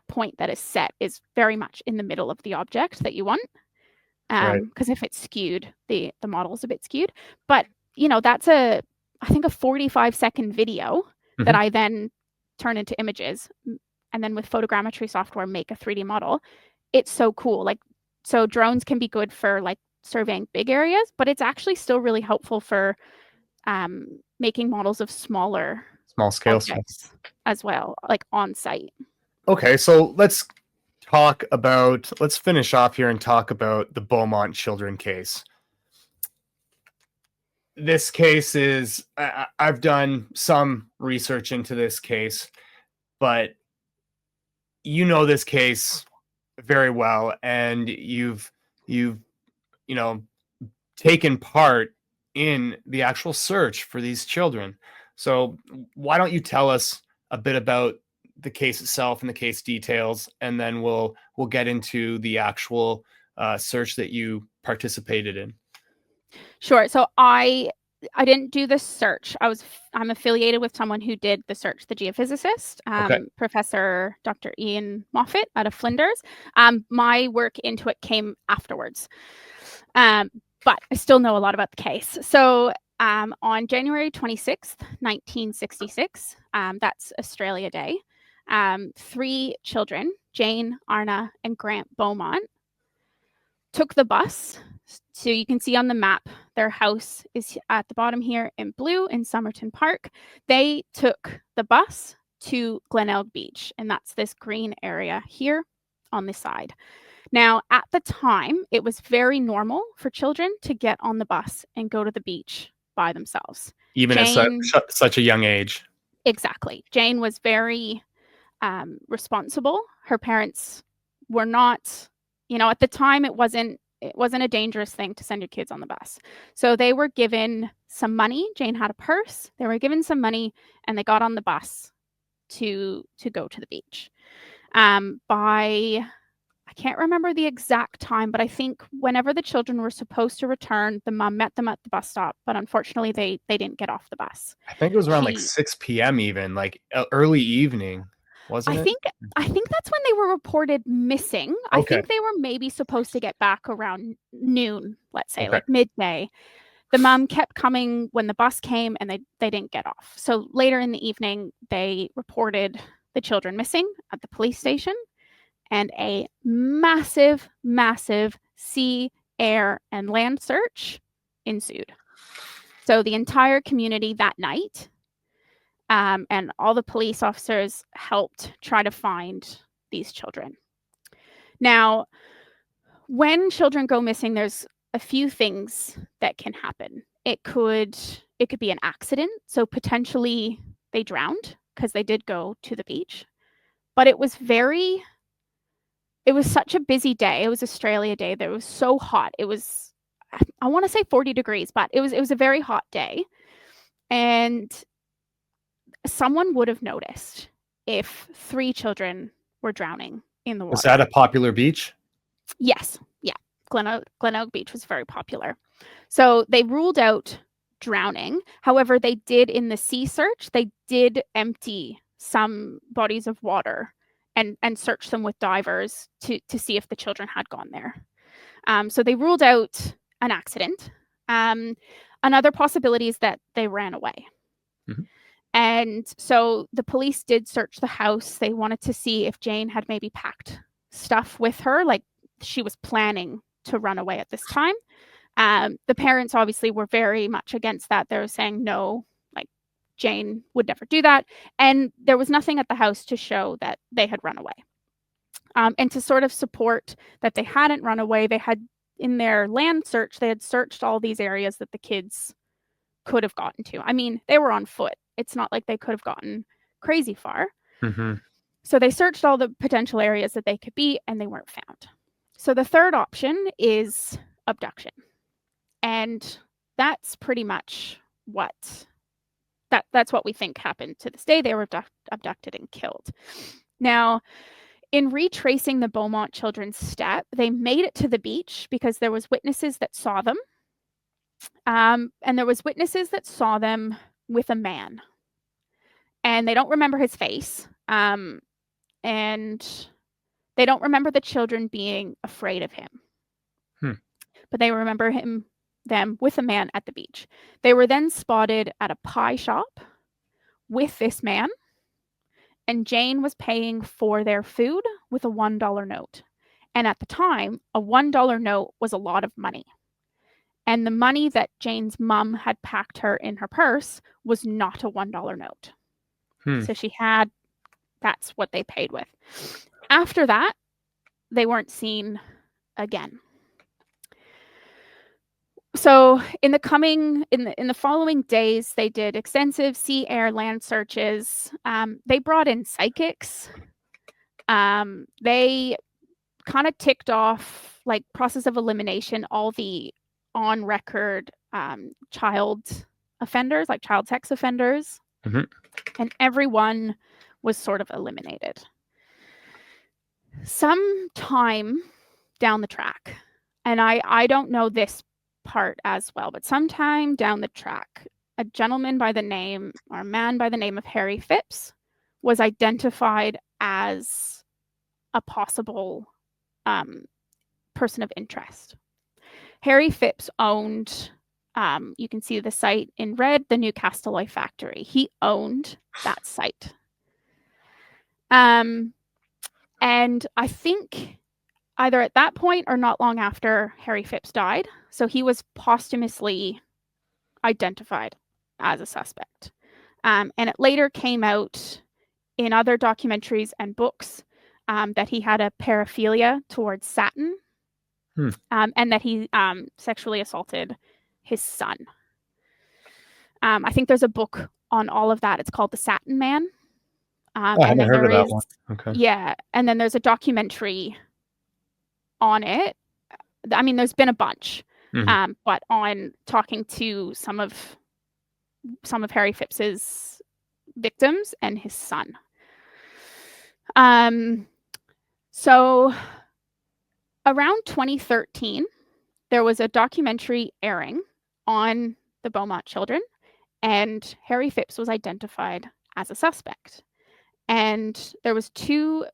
point that is set is very much in the middle of the object that you want. Because if it's skewed, the model is a bit skewed. But that's I think a 45-second video that I then turn into images, and then with photogrammetry software make a 3D model. It's so cool. Like, so drones can be good for like surveying big areas, but it's actually still really helpful for making models of small scale objects as well, like on site. Okay, so let's finish off here and talk about the Beaumont children case. This case is, I've done some research into this case, but you know this case very well, and you've taken part in the actual search for these children. So why don't you tell us a bit about the case itself and the case details, and then we'll get into the actual search that you participated in. Sure. So I didn't do the search. I'm affiliated with someone who did the search, the geophysicist, Professor Dr. Ian Moffat out of Flinders. My work into it came afterwards. But I still know a lot about the case. So on January 26th, 1966, that's Australia Day, 3 children, Jane, Arna, and Grant Beaumont, took the bus. So you can see on the map, their house is at the bottom here in blue in Somerton Park. They took the bus to Glenelg Beach, and that's this green area here on the side. Now, at the time, it was very normal for children to get on the bus and go to the beach by themselves. Even at such a young age. Exactly. Jane was very responsible. Her parents were not, at the time, it wasn't a dangerous thing to send your kids on the bus. So they were given some money. Jane had a purse. They were given some money, and they got on the bus to go to the beach. I can't remember the exact time, but I think whenever the children were supposed to return, the mom met them at the bus stop, but unfortunately they didn't get off the bus. I think it was around like 6 p.m. even, like early evening, wasn't it? I think that's when they were reported missing. I think they were maybe supposed to get back around noon, let's say, like midday. The mom kept coming when the bus came, and they didn't get off. So later in the evening, they reported the children missing at the police station. And a massive, massive sea, air, and land search ensued. So the entire community that night And all the police officers helped try to find these children. Now, when children go missing, there's a few things that can happen. It could be an accident, so potentially they drowned because they did go to the beach. But it was such a busy day. It was Australia Day. That was so hot. It was, I want to say 40 degrees, but it was a very hot day. And someone would have noticed if 3 children were drowning in the water. Was that a popular beach? Yes. Yeah. Glen Oak Beach was very popular. So they ruled out drowning. However, they did, in the sea search, they did empty some bodies of water and search them with divers to see if the children had gone there. So they ruled out an accident. Another possibility is that they ran away. Mhm. And so the police did search the house. They wanted to see if Jane had maybe packed stuff with her, like she was planning to run away at this time. The parents obviously were very much against that. They were saying, no, like Jane would never do that. And there was nothing at the house to show that they had run away. And to sort of support that they hadn't run away, they had, in their land search, they had searched all these areas that the kids could have gotten to. I mean, they were on foot. It's not like they could have gotten crazy far. Mm-hmm. So they searched all the potential areas that they could be, and they weren't found. So the third option is abduction. And that's pretty much that's what we think happened to this day. They were abducted and killed. Now, in retracing the Beaumont children's step, they made it to the beach because there was witnesses that saw them. And there was witnesses that saw them with a man. And they don't remember his face. And they don't remember the children being afraid of him. But they remember them with a man at the beach. They were then spotted at a pie shop with this man. And Jane was paying for their food with a $1 note. And at the time, a $1 note was a lot of money. And the money that Jane's mum had packed her in her purse was not a $1 note. So that's what they paid with. After that, they weren't seen again. So in the following days, they did extensive sea, air, land searches. They brought in psychics. They kind of ticked off, like, process of elimination, all the on record child offenders, like child sex offenders. Mm-hmm. And everyone was sort of eliminated. Some time down the track, and I don't know this part as well, but sometime down the track, a man by the name of Harry Phipps was identified as a possible person of interest. Harry Phipps owned, you can see the site in red, the New Castilloy factory. He owned that site. And I think either at that point or not long after Harry Phipps died, so he was posthumously identified as a suspect. And it later came out in other documentaries and books that he had a paraphilia towards satin, and that he sexually assaulted his son. I think there's a book on all of that. It's called The Satin Man. I haven't heard of that one. Okay. Yeah, and then there's a documentary on it. I mean, there's been a bunch, but on talking to some of Harry Phipps's victims and his son. So around 2013, there was a documentary airing on the Beaumont children, and Harry Phipps was identified as a suspect. And there was 2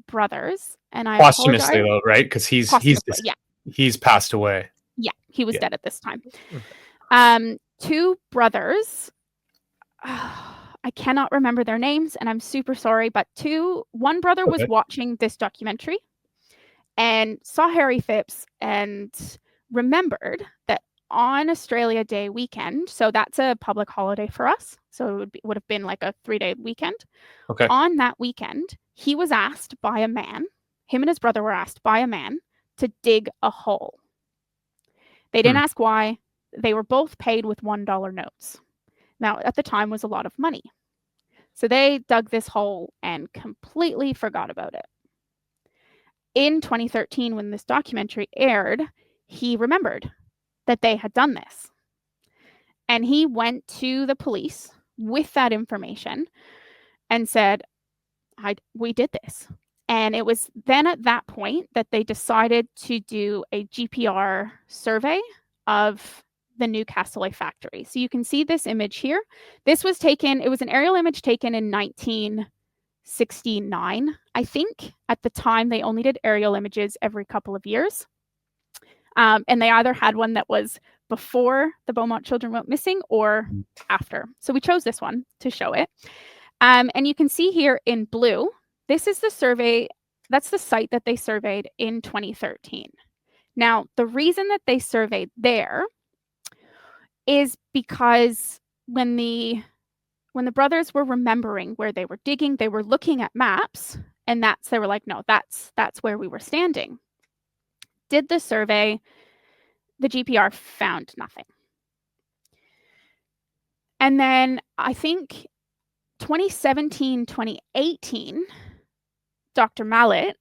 brothers, and I posthumously apologize. though, right? Because he's passed away. Yeah, he was dead at this time. 2 brothers. I cannot remember their names, and I'm super sorry, but one brother was watching this documentary and saw Harry Phipps and remembered that on Australia Day weekend, so that's a public holiday for us, so it would have been like a 3-day weekend. Okay. On that weekend, he was asked by a man, him and his brother were asked by a man to dig a hole. They didn't ask why. They were both paid with $1 notes. Now, at the time was a lot of money. So they dug this hole and completely forgot about it. In 2013, when this documentary aired, he remembered that they had done this. And he went to the police with that information and said, we did this. And it was then at that point that they decided to do a GPR survey of the Newcastle factory. So you can see this image here. This was taken, it was an aerial image taken in 1969, I think. At the time, they only did aerial images every couple of years. And they either had one that was before the Beaumont children went missing or after. So we chose this one to show it. And you can see here in blue, this is the survey, that's the site that they surveyed in 2013. Now, the reason that they surveyed there is because when the brothers were remembering where they were digging, they were looking at maps, and they were like, no, that's where we were standing. Did the survey, the GPR found nothing. And then I think 2017, 2018, Dr. Mallet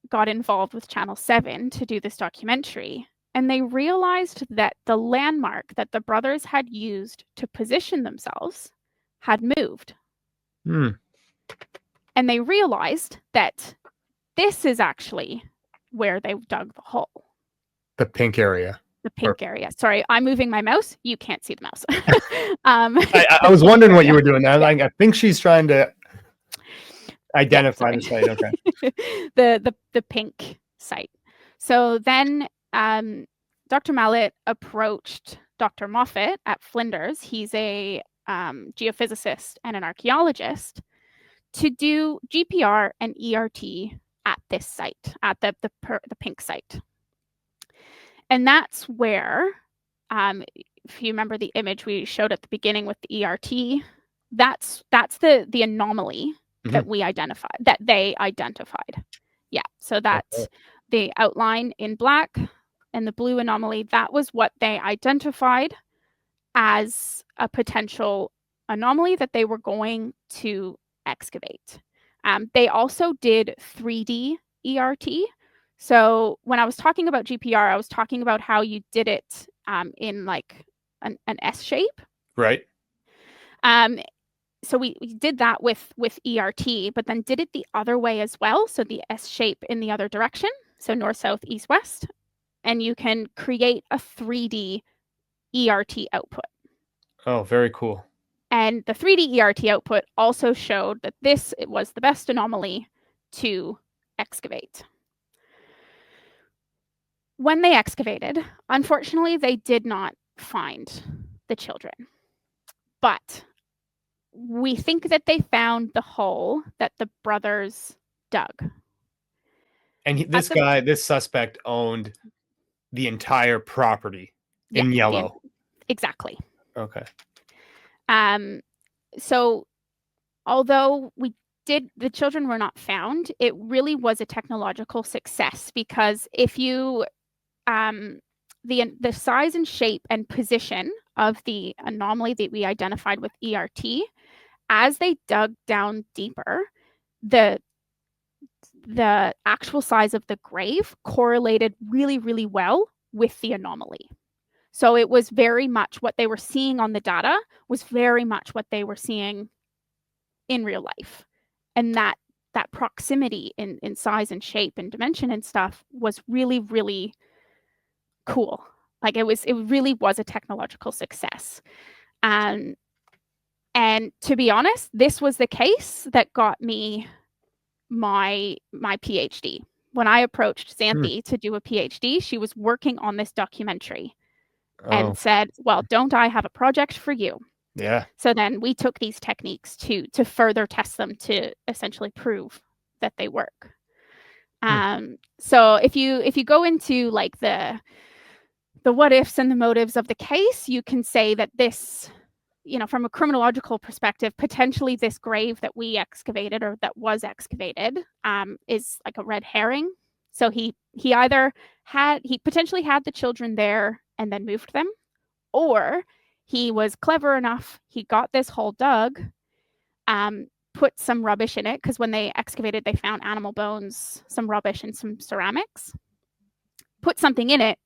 got involved with Channel 7 to do this documentary, and they realized that the landmark that the brothers had used to position themselves had moved. And they realized that this is actually where they dug the hole. The pink area. The pink area. Sorry, I'm moving my mouse. You can't see the mouse. I was wondering what you were doing. I think she's trying to identify the site. Okay. the pink site. So then Dr. Mallet approached Dr. Moffat at Flinders. He's a geophysicist and an archaeologist, to do GPR and ERT at this site, at the pink site. And that's where, if you remember the image we showed at the beginning with the ERT, that's the anomaly that we identified, that they identified. Yeah, so that's the outline in black and the blue anomaly. That was what they identified as a potential anomaly that they were going to excavate. They also did 3D ERT. So when I was talking about GPR, I was talking about how you did it in like an S shape. Right. So we did that with ERT, but then did it the other way as well. So the S shape in the other direction. So north, south, east, west. And you can create a 3D ERT output. Oh, very cool. And the 3D ERT output also showed that it was the best anomaly to excavate. When they excavated, unfortunately, they did not find the children. But we think that they found the hole that the brothers dug. And this suspect owned the entire property in yellow. Exactly. Okay. So although the children were not found, it really was a technological success, because if you the size and shape and position of the anomaly that we identified with ERT, as they dug down deeper, the actual size of the grave correlated really, really well with the anomaly. So it was very much what they were seeing on the data was very much what they were seeing in real life. And that proximity in size and shape and dimension and stuff was really, really cool. Like it really was a technological success. And to be honest, this was the case that got me my PhD. When I approached Xanthi to do a PhD, she was working on this documentary and said, well, don't I have a project for you? Yeah. So then we took these techniques to further test them to essentially prove that they work. So if you go into like the the what ifs and the motives of the case, you can say that this, from a criminological perspective, potentially this grave that we excavated or that was excavated is like a red herring. So he potentially had the children there and then moved them, or he was clever enough, he got this hole dug, put some rubbish in it, because when they excavated, they found animal bones, some rubbish, and some ceramics. Put something in it,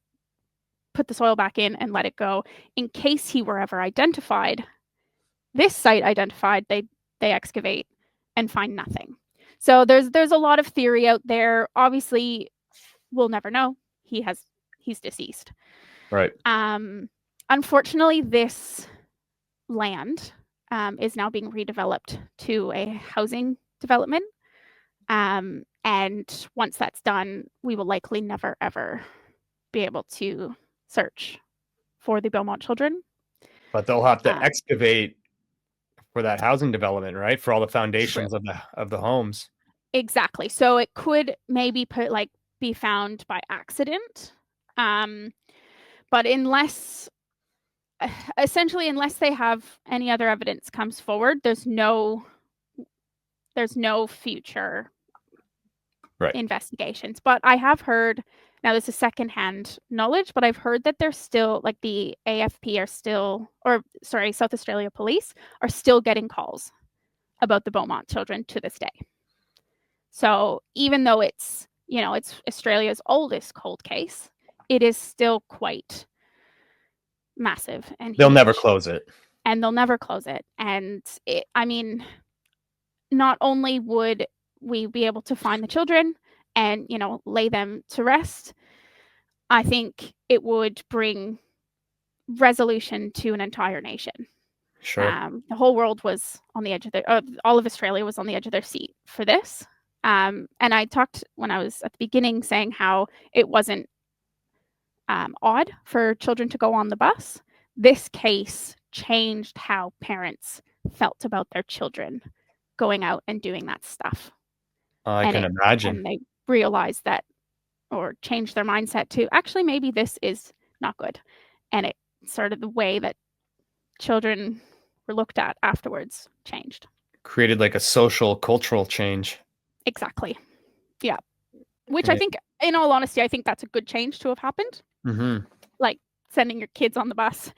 put the soil back in, and let it go in case he were ever identified. This site identified, they excavate and find nothing. So there's a lot of theory out there. Obviously, we'll never know. He's deceased. Right. Unfortunately, this land is now being redeveloped to a housing development. And once that's done, we will likely never, ever be able to search for the Beaumont children. But they'll have to excavate for that housing development, right? For all the foundations of the homes. Exactly. So it could maybe be found by accident. But unless they have any other evidence comes forward, there's no future investigations. But I have heard, now this is secondhand knowledge, but I've heard that they're still, like, the AFP are still, South Australia Police are still getting calls about the Beaumont children to this day. So even though it's Australia's oldest cold case, it is still quite massive, and they'll huge. never close it. And they'll never close it. And not only would we be able to find the children and, lay them to rest, I think it would bring resolution to an entire nation. Sure. The whole world was on the edge of all of Australia was on the edge of their seat for this. And I talked when I was at the beginning saying how it wasn't odd for children to go on the bus. This case changed how parents felt about their children going out and doing that stuff. I can imagine. And they realized that, or changed their mindset to, actually, maybe this is not good. And it sort of the way that children were looked at afterwards changed. Created like a social, cultural change. Exactly. Yeah. Which I think, in all honesty, I think that's a good change to have happened. Mm-hmm. Like sending your kids on the bus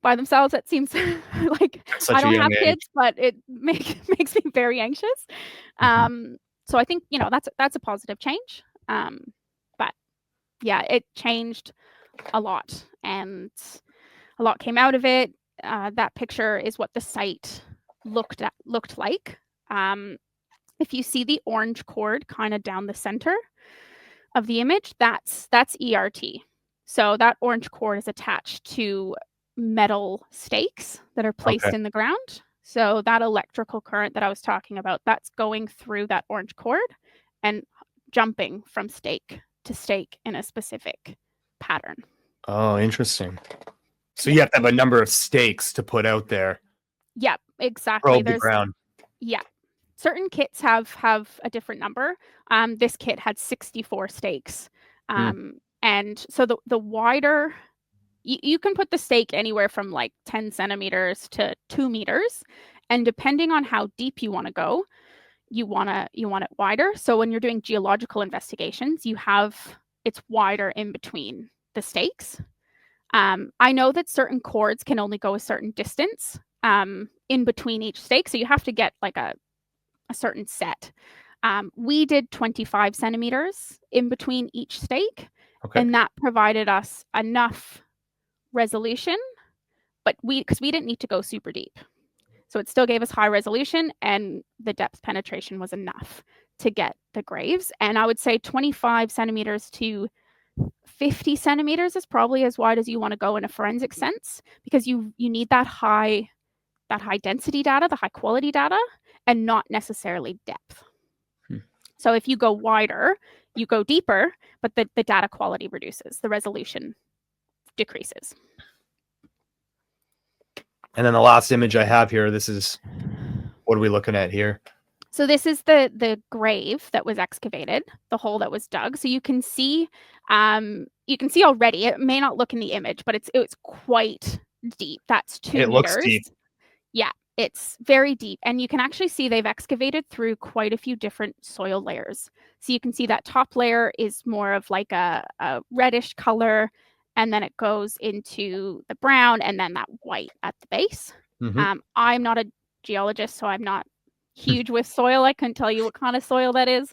by themselves, that seems like, Such I don't have age. kids, but it makes me very anxious. So I think, that's a positive change. But yeah, it changed a lot, and a lot came out of it. That picture is what the site looked like. If you see the orange cord kind of down the center of the image, that's ERT. So that orange cord is attached to metal stakes that are placed in the ground. So that electrical current that I was talking about, that's going through that orange cord and jumping from stake to stake in a specific pattern. Oh, interesting. So you have to have a number of stakes to put out there. Yep, exactly. Probe the ground. Yeah. Certain kits have a different number. This kit had 64 stakes. And so the wider, you can put the stake anywhere from like 10 centimeters to 2 meters. And depending on how deep you want to go, you want it wider. So when you're doing geological investigations, it's wider in between the stakes. I know that certain cords can only go a certain distance in between each stake. So you have to get like a certain set. We did 25 centimeters in between each stake, and that provided us enough resolution, but because we didn't need to go super deep. So it still gave us high resolution, and the depth penetration was enough to get the graves. And I would say 25 centimeters to 50 centimeters is probably as wide as you want to go in a forensic sense, because you need that high density data, the high quality data, and not necessarily depth. So if you go wider, you go deeper, but the data quality reduces, the resolution decreases. And then the last image I have here, this is, what are we looking at here? So this is the grave that was excavated, the hole that was dug. So you can see already. It may not look in the image, but it's quite deep. That's 2 It looks meters. deep. Yeah, it's very deep, and you can actually see they've excavated through quite a few different soil layers. So you can see that top layer is more of like a reddish color, and then it goes into the brown, and then that white at the base. I'm not a geologist, so I'm not huge with soil. I couldn't tell you what kind of soil that is.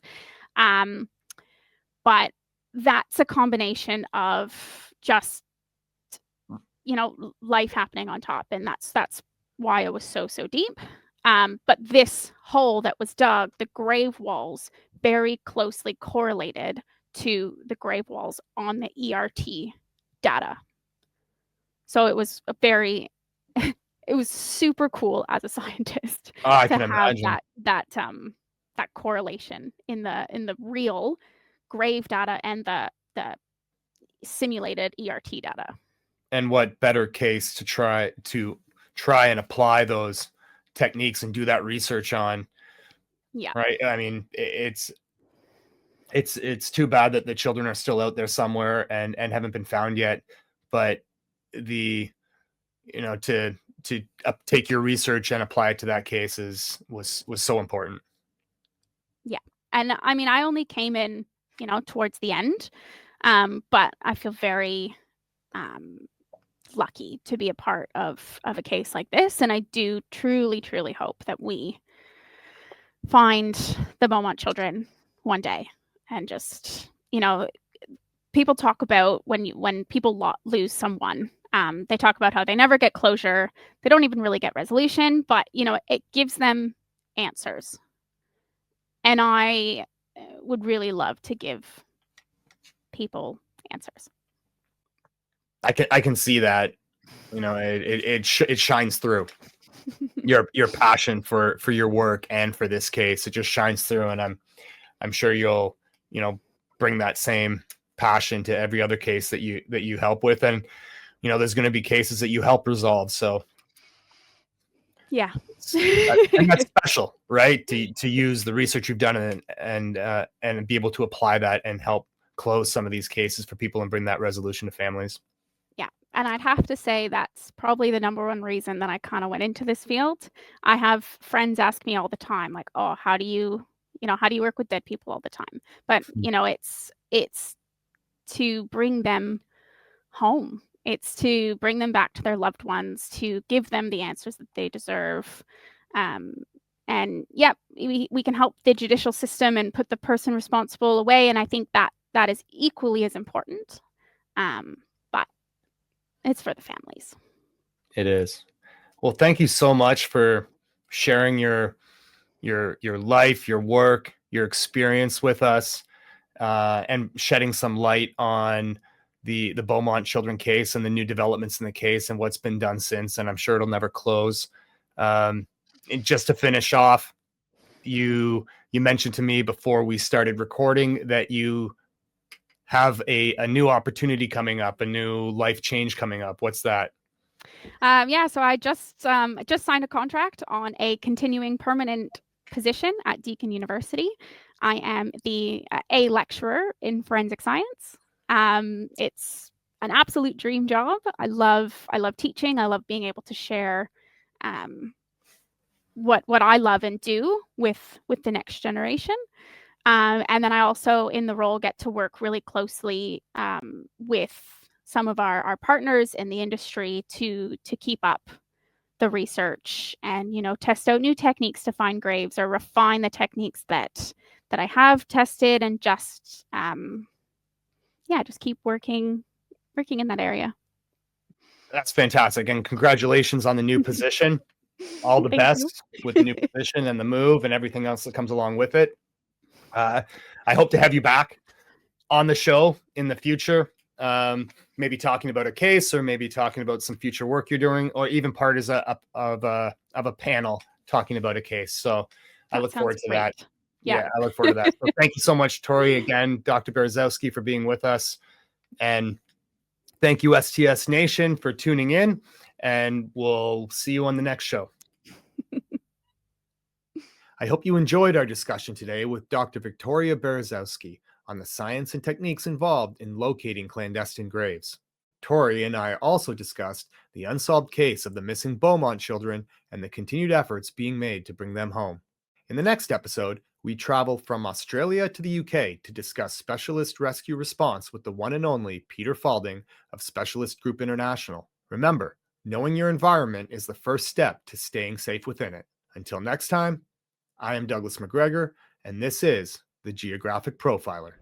But that's a combination of just, life happening on top. And that's why it was so deep. But this hole that was dug, the grave walls very closely correlated to the grave walls on the ERT data. So it was it was super cool as a scientist I to can have imagine. that correlation in the real grave data and the simulated ERT data. And what better case to try and apply those techniques and do that research on? Yeah. Right. I mean, it's too bad that the children are still out there somewhere and haven't been found yet. But to take your research and apply it to that case was so important. Yeah. And I mean, I only came in, towards the end. But I feel very lucky to be a part of a case like this. And I do truly, truly hope that we find the Beaumont children one day. And just, people talk about when people lose someone, they talk about how they never get closure. They don't even really get resolution, but, it gives them answers. And I would really love to give people answers. I can see that. It shines through. your passion for your work and for this case, it just shines through, and I'm sure you'll bring that same passion to every other case that you help with, and there's going to be cases that you help resolve. So yeah, and that's special, right? To use the research you've done and be able to apply that and help close some of these cases for people and bring that resolution to families. Yeah. And I'd have to say that's probably the number one reason that I kind of went into this field. I have friends ask me all the time, like, oh, how do you work with dead people all the time? But, it's to bring them home. It's to bring them back to their loved ones, to give them the answers that they deserve. And yeah, we can help the judicial system and put the person responsible away. And I think that is equally as important. But it's for the families. It is. Well, thank you so much for sharing your life, your work, your experience with us, and shedding some light on the Beaumont children case and the new developments in the case and what's been done since. And I'm sure it'll never close. And just to finish off, you mentioned to me before we started recording that you have a new opportunity coming up, a new life change coming up. What's that? Yeah, so I just signed a contract on a continuing permanent position at Deakin University. I am a lecturer in forensic science. It's an absolute dream job. I love teaching. I love being able to share what I love and do with the next generation. And then I also, in the role, get to work really closely with some of our partners in the industry to keep up the research and test out new techniques to find graves or refine the techniques that I have tested, and just just keep working in that area. That's fantastic, and congratulations on the new position. All the best with the new position and the move and everything else that comes along with it. I hope to have you back on the show in the future, maybe talking about a case, or maybe talking about some future work you're doing, or even part as of a panel talking about a case. So I look forward to that. Yeah, I look forward to that. So thank you so much, Tori, again, Dr. Berezowski, for being with us. And thank you, STS Nation, for tuning in. And we'll see you on the next show. I hope you enjoyed our discussion today with Dr. Victoria Berezowski on the science and techniques involved in locating clandestine graves. Tori and I also discussed the unsolved case of the missing Beaumont children and the continued efforts being made to bring them home. In the next episode, we travel from Australia to the UK to discuss specialist rescue response with the one and only Peter Falding of Specialist Group International. Remember, knowing your environment is the first step to staying safe within it. Until next time, I am Douglas McGregor, and this is the Geographic Profiler.